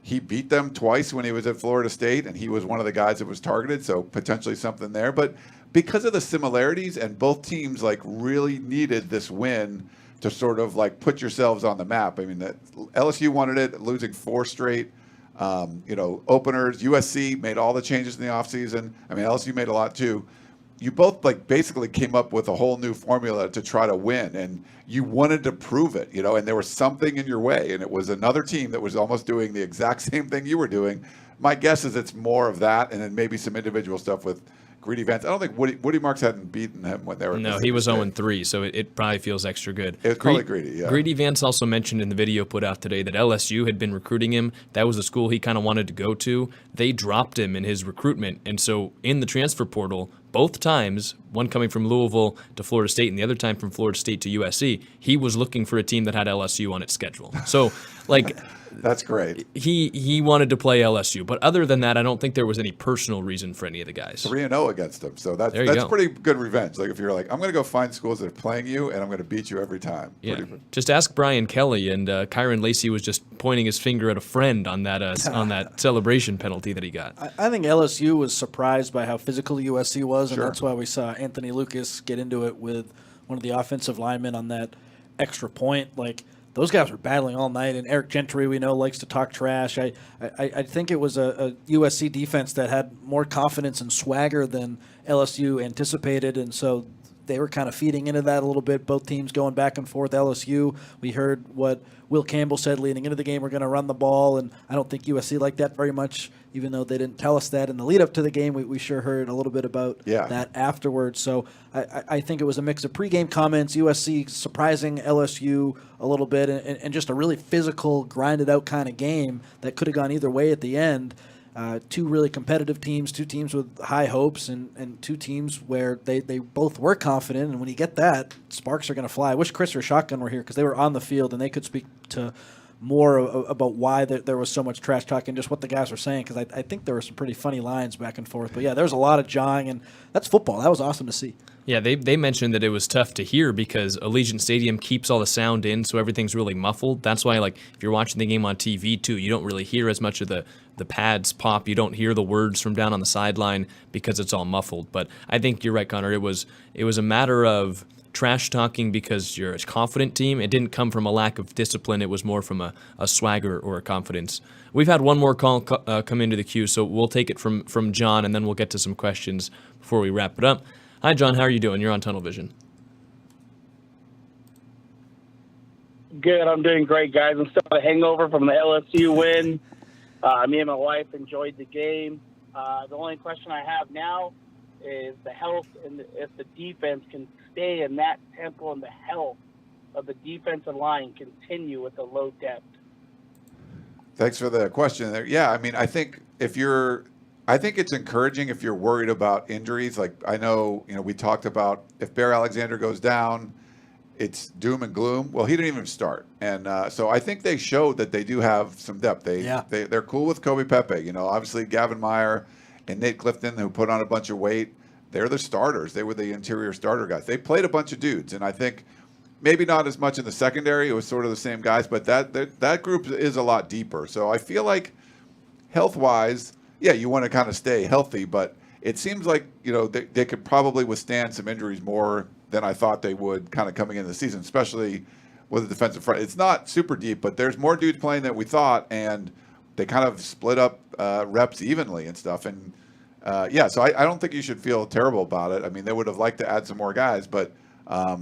He beat them twice when he was at Florida State, and he was one of the guys that was targeted, so potentially something there. But because of the similarities, and both teams really needed this win to sort of put yourselves on the map. I mean, LSU wanted it, losing 4 straight. Openers. USC made all the changes in the offseason. I mean, LSU made a lot too. you both like basically came up with a whole new formula to try to win, and you wanted to prove it, and there was something in your way, and it was another team that was almost doing the exact same thing you were doing. My guess is it's more of that, and then maybe some individual stuff with Greedy Vance. I don't think Woody Marks hadn't beaten him when they were. No, he was 0-3, so it probably feels extra good. It was probably Greedy, yeah. Greedy Vance also mentioned in the video put out today that LSU had been recruiting him. That was the school he kind of wanted to go to. They dropped him in his recruitment, and so in the transfer portal, both times, one coming from Louisville to Florida State and the other time from Florida State to USC, he was looking for a team that had LSU on its schedule. So, that's great. He wanted to play LSU, but other than that, I don't think there was any personal reason for any of the guys. 3-0 against them, so that's pretty good revenge. Like if you're like, I'm going to go find schools that are playing you, and I'm going to beat you every time. Yeah. Just ask Brian Kelly, and Kyron Lacey was just pointing his finger at a friend on that celebration penalty that he got. I think LSU was surprised by how physical USC was, and that's why we saw Anthony Lucas get into it with one of the offensive linemen on that extra point. Like, those guys were battling all night, and Eric Gentry, we know, likes to talk trash. I think it was a USC defense that had more confidence and swagger than LSU anticipated, and so they were kind of feeding into that a little bit, both teams going back and forth. LSU, we heard what Will Campbell said leading into the game, we're going to run the ball, and I don't think USC liked that very much, even though they didn't tell us that in the lead-up to the game. We sure heard a little bit about that afterwards. So I think it was a mix of pregame comments, USC surprising LSU a little bit, and just a really physical, grinded-out kind of game that could have gone either way at the end. Two really competitive teams, two teams with high hopes, and two teams where they both were confident. And when you get that, sparks are going to fly. I wish Chris or Shotgun were here because they were on the field and they could speak to more about why there was so much trash talk and just what the guys were saying, because I think there were some pretty funny lines back and forth. But, yeah, there was a lot of jawing, and that's football. That was awesome to see. Yeah, they mentioned that it was tough to hear because Allegiant Stadium keeps all the sound in, so everything's really muffled. That's why, like, if you're watching the game on TV, too, you don't really hear as much of the pads pop. You don't hear the words from down on the sideline because it's all muffled. But I think you're right, Connor. It was a matter of trash talking because you're a confident team. It didn't come from a lack of discipline. It was more from a swagger or a confidence. We've had one more call come into the queue, so we'll take it from John, and then we'll get to some questions before we wrap it up. Hi, John. How are you doing? You're on Tunnel Vision. Good. I'm doing great, guys. I'm still a hangover from the LSU win. Me and my wife enjoyed the game. The only question I have now is the health and if the defense can stay in that tempo and the health of the defensive line continue with the low depth. Thanks for the question there. Yeah, I mean, I think it's encouraging if you're worried about injuries. Like, I know, we talked about if Bear Alexander goes down, it's doom and gloom. Well, he didn't even start. And so I think they showed that they do have some depth. They're cool with Kobe Pepe. Obviously Gavin Meyer and Nate Clifton, who put on a bunch of weight. They're the starters. They were the interior starter guys. They played a bunch of dudes. And I think maybe not as much in the secondary. It was sort of the same guys. But that group is a lot deeper. So I feel like health-wise, yeah, you want to kind of stay healthy. But it seems like, they could probably withstand some injuries more than I thought they would kind of coming into the season, especially with the defensive front. It's not super deep, but there's more dudes playing than we thought, and they kind of split up reps evenly and stuff. And, so I don't think you should feel terrible about it. I mean, they would have liked to add some more guys, but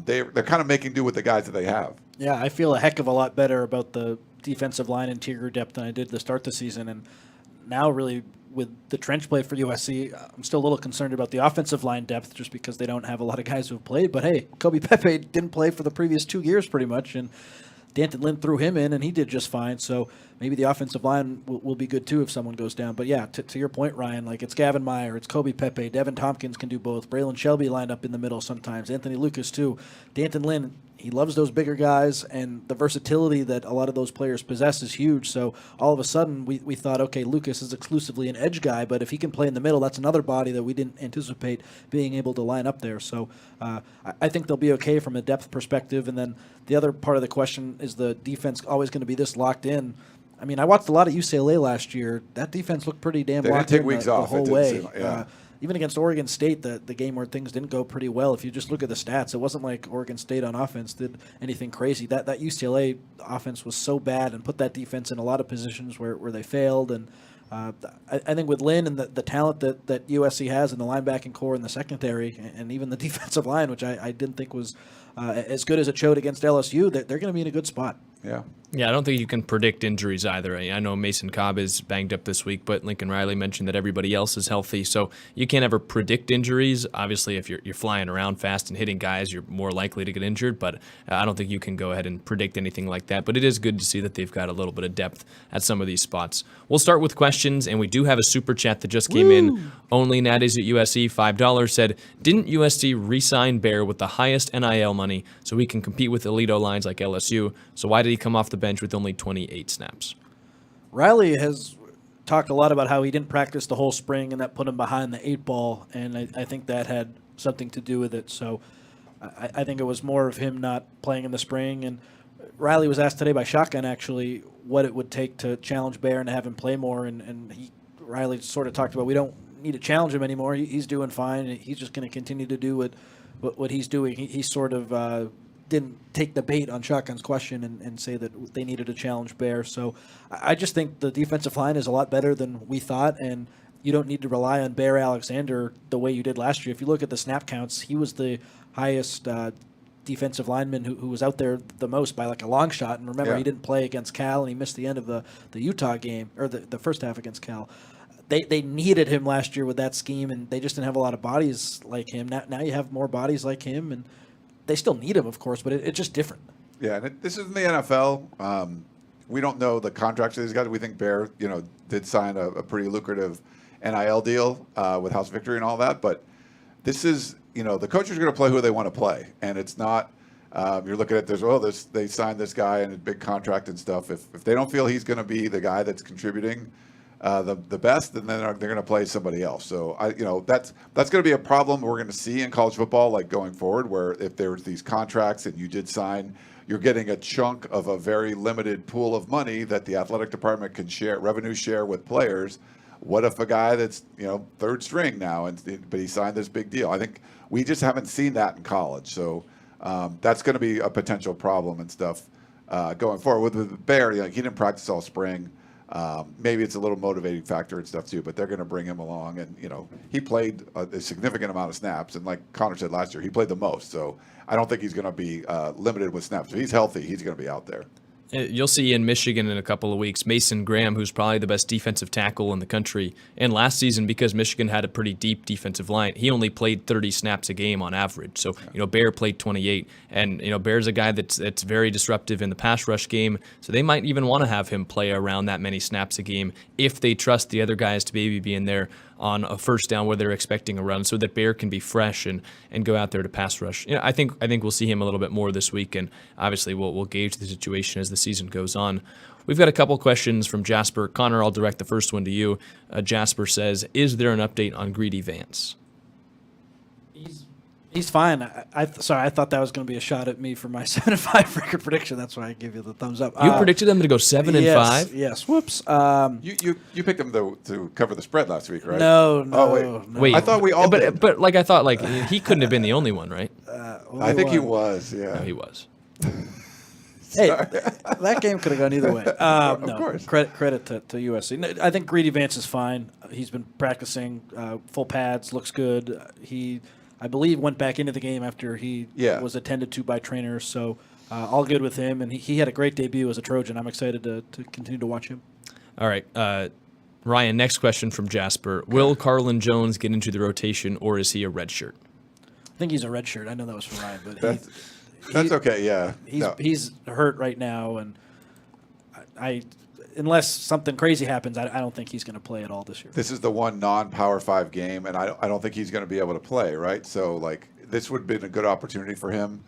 they're kind of making do with the guys that they have. Yeah, I feel a heck of a lot better about the defensive line interior depth than I did to start the season. And now really with the trench play for USC, I'm still a little concerned about the offensive line depth just because they don't have a lot of guys who have played. But, hey, Kobe Pepe didn't play for the previous 2 years pretty much, and Danton Lynn threw him in, and he did just fine. So maybe the offensive line will be good, too, if someone goes down. But, yeah, to your point, Ryan, like it's Gavin Meyer, it's Kobe Pepe, Devin Tompkins can do both. Braylon Shelby lined up in the middle sometimes. Anthony Lucas, too. Danton Lynn, he loves those bigger guys, and the versatility that a lot of those players possess is huge. So all of a sudden we thought, okay, Lucas is exclusively an edge guy, but if he can play in the middle, that's another body that we didn't anticipate being able to line up there. So I think they'll be okay from a depth perspective. And then the other part of the question is the defense always going to be this locked in? I mean, I watched a lot of UCLA last year. That defense looked pretty damn locked in the whole way. Even against Oregon State, the game where things didn't go pretty well, if you just look at the stats, it wasn't like Oregon State on offense did anything crazy. That UCLA offense was so bad and put that defense in a lot of positions where they failed. And I think with Lynn and the talent that USC has in the linebacking core and the secondary and even the defensive line, which I didn't think was as good as it showed against LSU, they're going to be in a good spot. Yeah. Yeah, I don't think you can predict injuries either. I know Mason Cobb is banged up this week, but Lincoln Riley mentioned that everybody else is healthy, so you can't ever predict injuries. Obviously, if you're flying around fast and hitting guys, you're more likely to get injured, but I don't think you can go ahead and predict anything like that. But it is good to see that they've got a little bit of depth at some of these spots. We'll start with questions, and we do have a super chat that just came in. Only Natties at USC, $5, said, didn't USC re-sign Bear with the highest NIL money so he can compete with elite O-lines like LSU? So why did he come off the bench with only 28 snaps? Riley has talked a lot about how he didn't practice the whole spring and that put him behind the 8-ball, and I think that had something to do with it. So I think it was more of him not playing in the spring. And Riley was asked today by Shotgun, actually, what it would take to challenge Bear and to have him play more, and Riley sort of talked about we don't need to challenge him anymore. He's doing fine, and he's just going to continue to do what he's doing. He sort of didn't take the bait on Shotgun's question and say that they needed to challenge Bear. So I just think the defensive line is a lot better than we thought, and you don't need to rely on Bear Alexander the way you did last year. If you look at the snap counts, he was the highest defensive lineman who was out there the most by like a long shot. And remember, he didn't play against Cal, and he missed the end of the Utah game, or the first half against Cal. They needed him last year with that scheme, and they just didn't have a lot of bodies like him. Now you have more bodies like him, and they still need him, of course, but it's just different. Yeah, and this is in the NFL. We don't know the contracts of these guys. We think Bear, did sign a pretty lucrative NIL deal with House Victory and all that. But this is, the coaches are going to play who they want to play, and it's not. You're looking at this. They signed this guy and a big contract and stuff. If they don't feel he's going to be the guy that's contributing the best, then they're going to play somebody else. So that's going to be a problem we're going to see in college football, like going forward, where if there's these contracts and you did sign, you're getting a chunk of a very limited pool of money that the athletic department can revenue share with players. What if a guy that's third string now, but he signed this big deal? I think we just haven't seen that in college. So that's going to be a potential problem and stuff going forward. With Bear, he didn't practice all spring. Maybe it's a little motivating factor and stuff too, but they're going to bring him along. And, he played a significant amount of snaps. And like Connor said last year, he played the most. So I don't think he's going to be limited with snaps. If he's healthy, he's going to be out there. You'll see in Michigan in a couple of weeks, Mason Graham, who's probably the best defensive tackle in the country. And last season, because Michigan had a pretty deep defensive line, he only played 30 snaps a game on average. So, Bear played 28. And, Bear's a guy that's very disruptive in the pass rush game. So they might even want to have him play around that many snaps a game if they trust the other guys to maybe be in there on a first down where they're expecting a run, so that Bear can be fresh and go out there to pass rush. I think we'll see him a little bit more this week, and obviously we'll gauge the situation as the season goes on. We've got a couple questions from Jasper. Connor, I'll direct the first one to you. Jasper says, is there an update on Greedy Vance? He's fine. Sorry, I thought that was going to be a shot at me for my 7-5 record prediction. That's why I give you the thumbs up. You predicted them to go 7-5? Yes. Whoops. You picked them to cover the spread last week, right? No. Wait. I thought we all did. But I thought he couldn't have been the onty one, right? I think he was. Yeah. No, he was. Hey, that game could have gone either way. Of course. Credit to USC. No, I think Greedy Vance is fine. He's been practicing full pads. Looks good. I believe went back into the game after he was attended to by trainers. So all good with him. And he had a great debut as a Trojan. I'm excited to continue to watch him. All right. Ryan, next question from Jasper. Will Carlin Jones get into the rotation, or is he a redshirt? I think he's a redshirt. I know that was from Ryan, but that's okay. Yeah, he's hurt right now, and I unless something crazy happens, I don't think he's going to play at all this year. This is the one non-Power 5 game, and I don't think he's going to be able to play, right? So, this would have been a good opportunity for him.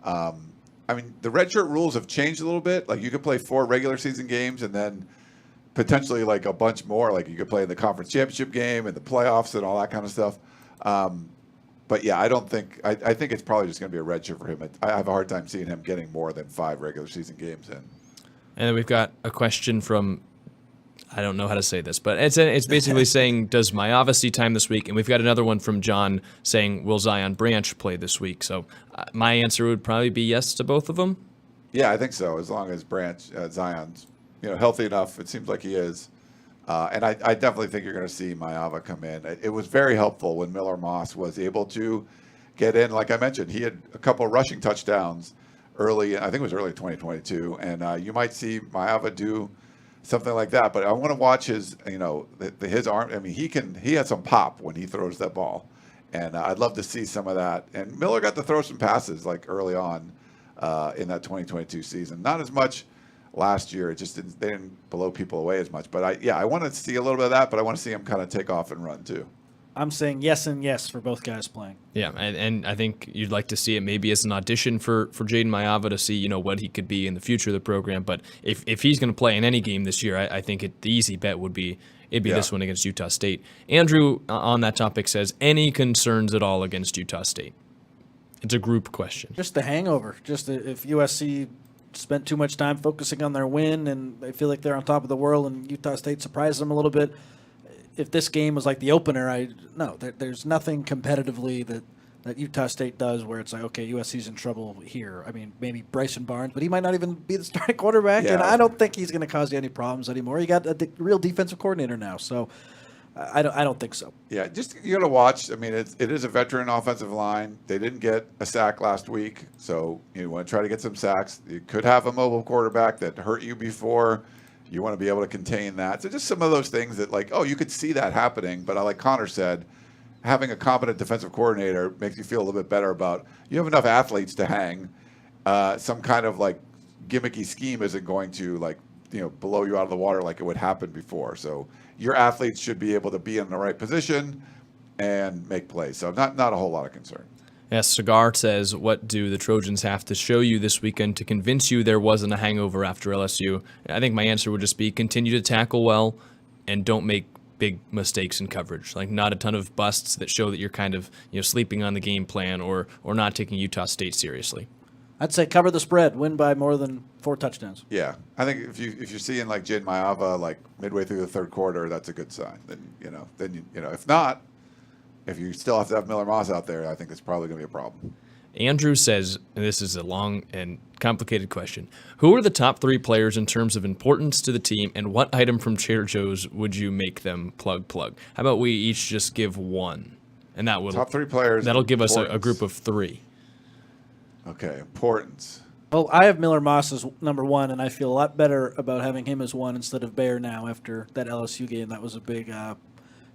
The redshirt rules have changed a little bit. You could play 4 regular season games and then potentially, a bunch more. You could play in the conference championship game and the playoffs and all that kind of stuff. But, yeah, I think it's probably just going to be a redshirt for him. I have a hard time seeing him getting more than 5 regular season games in. And then we've got a question from, I don't know how to say this, but it's basically saying, does Maiyava see time this week? And we've got another one from John saying, will Zion Branch play this week? So my answer would probably be yes to both of them. Yeah, I think so, as long as Zion's healthy enough. It seems like he is. And I definitely think you're going to see Maeva come in. It was very helpful when Miller Moss was able to get in. Like I mentioned, he had a couple of rushing touchdowns early. I think it was early 2022. And you might see Maeva do something like that. But I want to watch his, his arm. I mean, he has some pop when he throws that ball. And I'd love to see some of that. And Miller got to throw some passes like early on in that 2022 season. Not as much last year. They didn't blow people away as much. But I want to see a little bit of that, but I want to see him kind of take off and run too. I'm saying yes and yes for both guys playing. Yeah, and I think you'd like to see it maybe as an audition for Jaden Maeva to see, what he could be in the future of the program. But if he's going to play in any game this year, I think the easy bet would be this one against Utah State. Andrew, on that topic, says, any concerns at all against Utah State? It's a group question. Just the hangover. Just if USC spent too much time focusing on their win and they feel like they're on top of the world and Utah State surprised them a little bit. If this game was like the opener, there's nothing competitively that Utah State does where it's like, okay, USC's in trouble here. I mean, maybe Bryson Barnes, but he might not even be the starting quarterback, and I don't think he's going to cause you any problems anymore. You got a real defensive coordinator now, so I don't think so. Yeah, just you got to watch. I mean, it is a veteran offensive line. They didn't get a sack last week, so you want to try to get some sacks. You could have a mobile quarterback that hurt you before. You want to be able to contain that. So just some of those things that, you could see that happening. But like Connor said, having a competent defensive coordinator makes you feel a little bit better about you have enough athletes to hang. Some kind of gimmicky scheme isn't going to blow you out of the water like it would happen before. So your athletes should be able to be in the right position and make plays. So not a whole lot of concern. Yes, Cigar says, what do the Trojans have to show you this weekend to convince you there wasn't a hangover after LSU? I think my answer would just be continue to tackle well and don't make big mistakes in coverage. Not a ton of busts that show that you're kind of sleeping on the game plan or not taking Utah State seriously. I'd say cover the spread, win by more than 4 touchdowns. Yeah, I think if you're seeing Jaden Maeva midway through the third quarter, that's a good sign. Then if not, if you still have to have Miller Moss out there, I think it's probably going to be a problem. Andrew says, and this is a long and complicated question, who are the top 3 players in terms of importance to the team, and what item from Trader Joe's would you make them plug? How about we each just give one, and that will top 3 players. That'll give us a group of 3. Okay, importance. Well, I have Miller Moss as number 1, and I feel a lot better about having him as 1 instead of Bear now after that LSU game. That was a big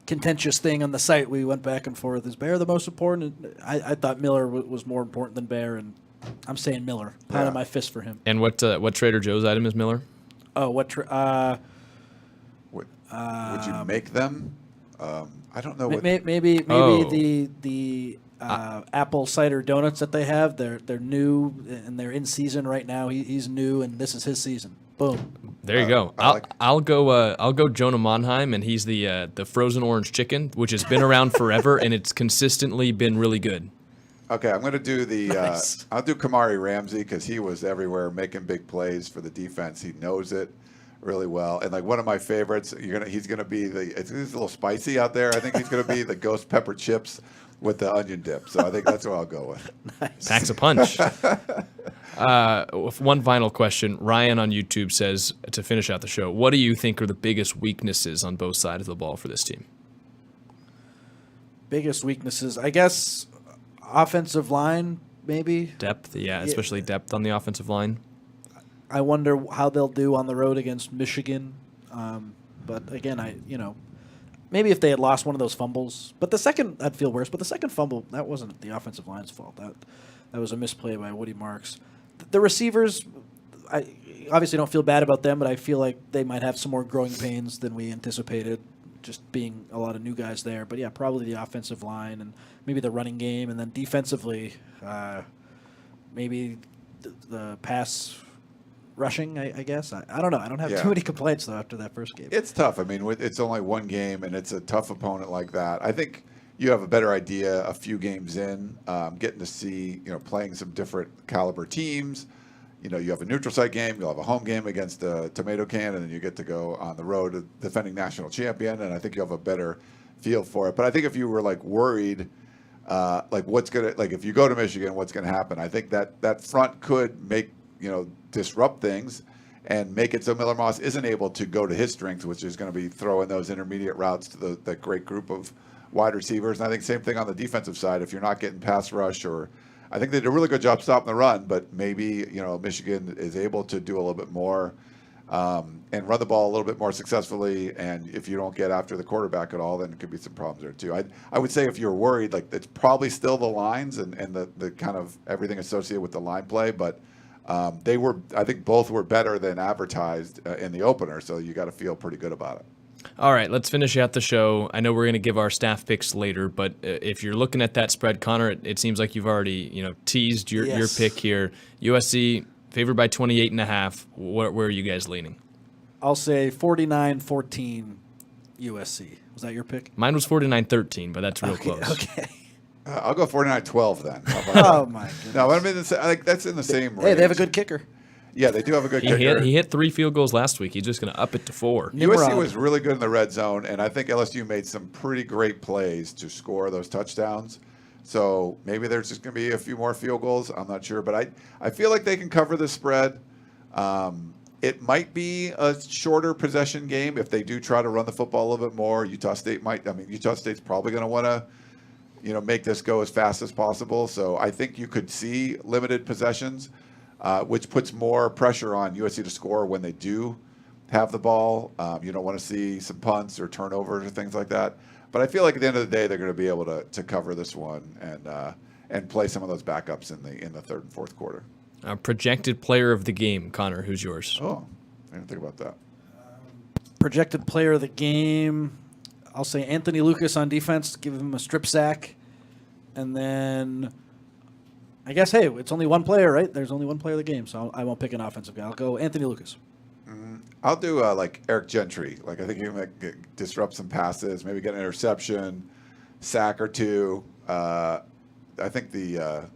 contentious thing on the site. We went back and forth. Is Bear the most important? I thought Miller was more important than Bear, and I'm saying Miller. Pounding my fist for him. And what Trader Joe's item is Miller? Oh, would you make them? I don't know. Maybe the apple cider donuts that they have. They're new and they're in season right now. He's new, and this is his season. Boom. There you go. I'll go Jonah Monheim, and he's the frozen orange chicken, which has been around forever, and it's consistently been really good. Okay, I'm going to do Nice. I'll do Kamari Ramsey because he was everywhere making big plays for the defense. He knows it really well. And one of my favorites, he's going to be it's a little spicy out there. I think he's going to be the ghost pepper chips with the onion dip. So I think that's what I'll go with. Nice. Packs a punch. One final question. Ryan on YouTube says, to finish out the show, what do you think are the biggest weaknesses on both sides of the ball for this team? Biggest weaknesses, I guess, offensive line, maybe. Depth, especially depth on the offensive line. I wonder how they'll do on the road against Michigan. But again, maybe if they had lost one of those fumbles. But the second, I'd feel worse. But the second fumble, that wasn't the offensive line's fault. That was a misplay by Woody Marks. The receivers, I obviously don't feel bad about them, but I feel like they might have some more growing pains than we anticipated, just being a lot of new guys there. But, probably the offensive line and maybe the running game. And then defensively, maybe the pass rushing, I guess. I don't know. I don't have too many complaints, though, after that first game. It's tough. I mean, it's only one game, and it's a tough opponent like that. I think you have a better idea a few games in, getting to see, playing some different caliber teams. You have a neutral site game, you'll have a home game against a tomato can, and then you get to go on the road to defending national champion, and I think you'll have a better feel for it. But I think if you were worried, if you go to Michigan, what's going to happen? I think that front could make, disrupt things. and make it so Miller Moss isn't able to go to his strengths, which is going to be throwing those intermediate routes to the great group of wide receivers. And I think same thing on the defensive side. If you're not getting pass rush, or I think they did a really good job stopping the run, but maybe Michigan is able to do a little bit more and run the ball a little bit more successfully. And if you don't get after the quarterback at all, then it could be some problems there too. I would say if you're worried, like it's probably still the lines and the kind of everything associated with the line play, but I think both were better than advertised in the opener, so you got to feel pretty good about it. All right, let's finish out the show. I know we're going to give our staff picks later, but if you're looking at that spread, Connor, it seems like you've already teased your pick here. USC favored by 28.5. Where are you guys leaning? I'll say 49-14 USC. Was that your pick? Mine was 49-13, but that's real close. Okay. I'll go 49-12 then. Oh my goodness. No, I mean that's in the same range. Hey, they have a good kicker. Yeah, they do have a good kicker. He hit 3 field goals last week. He's just going to up it to 4. USC was really good in the red zone, and I think LSU made some pretty great plays to score those touchdowns. So maybe there's just going to be a few more field goals. I'm not sure, but I feel like they can cover the spread. It might be a shorter possession game if they do try to run the football a little bit more. Utah State's probably going to want to make this go as fast as possible. So I think you could see limited possessions, which puts more pressure on USC to score when they do have the ball. You don't want to see some punts or turnovers or things like that. But I feel like at the end of the day, they're going to be able to cover this one and play some of those backups in the third and fourth quarter. Projected player of the game, Connor, who's yours? Oh, I didn't think about that. Projected player of the game, I'll say Anthony Lucas on defense, give him a strip sack. And then I guess, hey, it's only one player, right? There's only one player of the game, so I won't pick an offensive guy. I'll go Anthony Lucas. I'll do like Eric Gentry. Like I think he might disrupt some passes, maybe get an interception, sack or two. I think the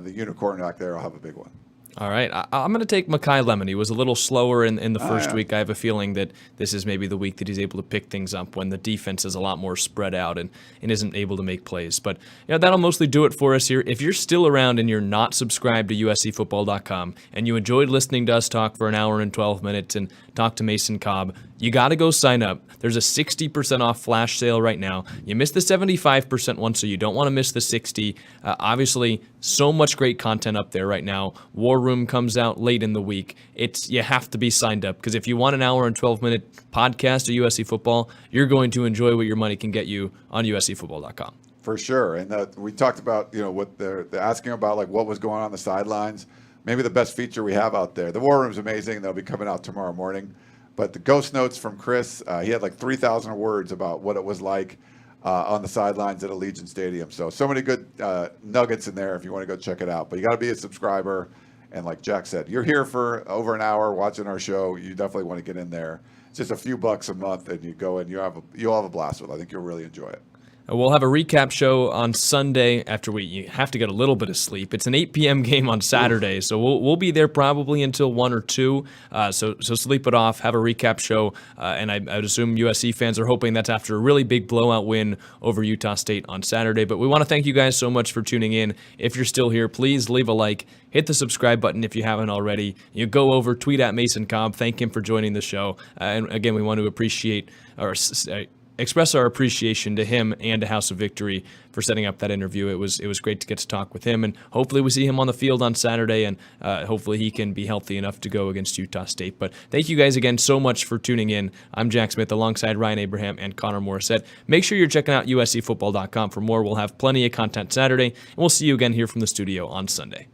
unicorn back there will have a big one. All right, I'm going to take Mekhi Lemon. He was a little slower in the first week. I have a feeling that this is maybe the week that he's able to pick things up when the defense is a lot more spread out and isn't able to make plays. But that'll mostly do it for us here. If you're still around and you're not subscribed to USCFootball.com and you enjoyed listening to us talk for an hour and 12 minutes and talk to Mason Cobb, you got to go sign up. There's a 60% off flash sale right now. You missed the 75% one, so you don't want to miss the 60. Obviously, so much great content up there right now. War Room comes out late in the week. You have to be signed up because if you want an hour and 12-minute podcast of USC football, you're going to enjoy what your money can get you on USCFootball.com. For sure, and we talked about what they're asking about, like what was going on the sidelines. Maybe the best feature we have out there. The War Room's amazing. They'll be coming out tomorrow morning. But the ghost notes from Chris, he had like 3,000 words about what it was like on the sidelines at Allegiant Stadium. So many good nuggets in there if you want to go check it out. But you got to be a subscriber. And like Jack said, you're here for over an hour watching our show. You definitely want to get in there. It's just a few bucks a month, and you go and you'll have a blast with it. I think you'll really enjoy it. We'll have a recap show on Sunday after you have to get a little bit of sleep. It's an 8 p.m. game on Saturday, so we'll be there probably until 1 or 2. So sleep it off, have a recap show, and I would assume USC fans are hoping that's after a really big blowout win over Utah State on Saturday. But we want to thank you guys so much for tuning in. If you're still here, please leave a like, hit the subscribe button if you haven't already. You go over, tweet at Mason Cobb, thank him for joining the show. And again, we want to express our appreciation to him and to House of Victory for setting up that interview. It was great to get to talk with him, and hopefully we see him on the field on Saturday, and hopefully he can be healthy enough to go against Utah State. But thank you guys again so much for tuning in. I'm Jack Smith alongside Ryan Abraham and Connor Morrissette. Make sure you're checking out USCFootball.com for more. We'll have plenty of content Saturday, and we'll see you again here from the studio on Sunday.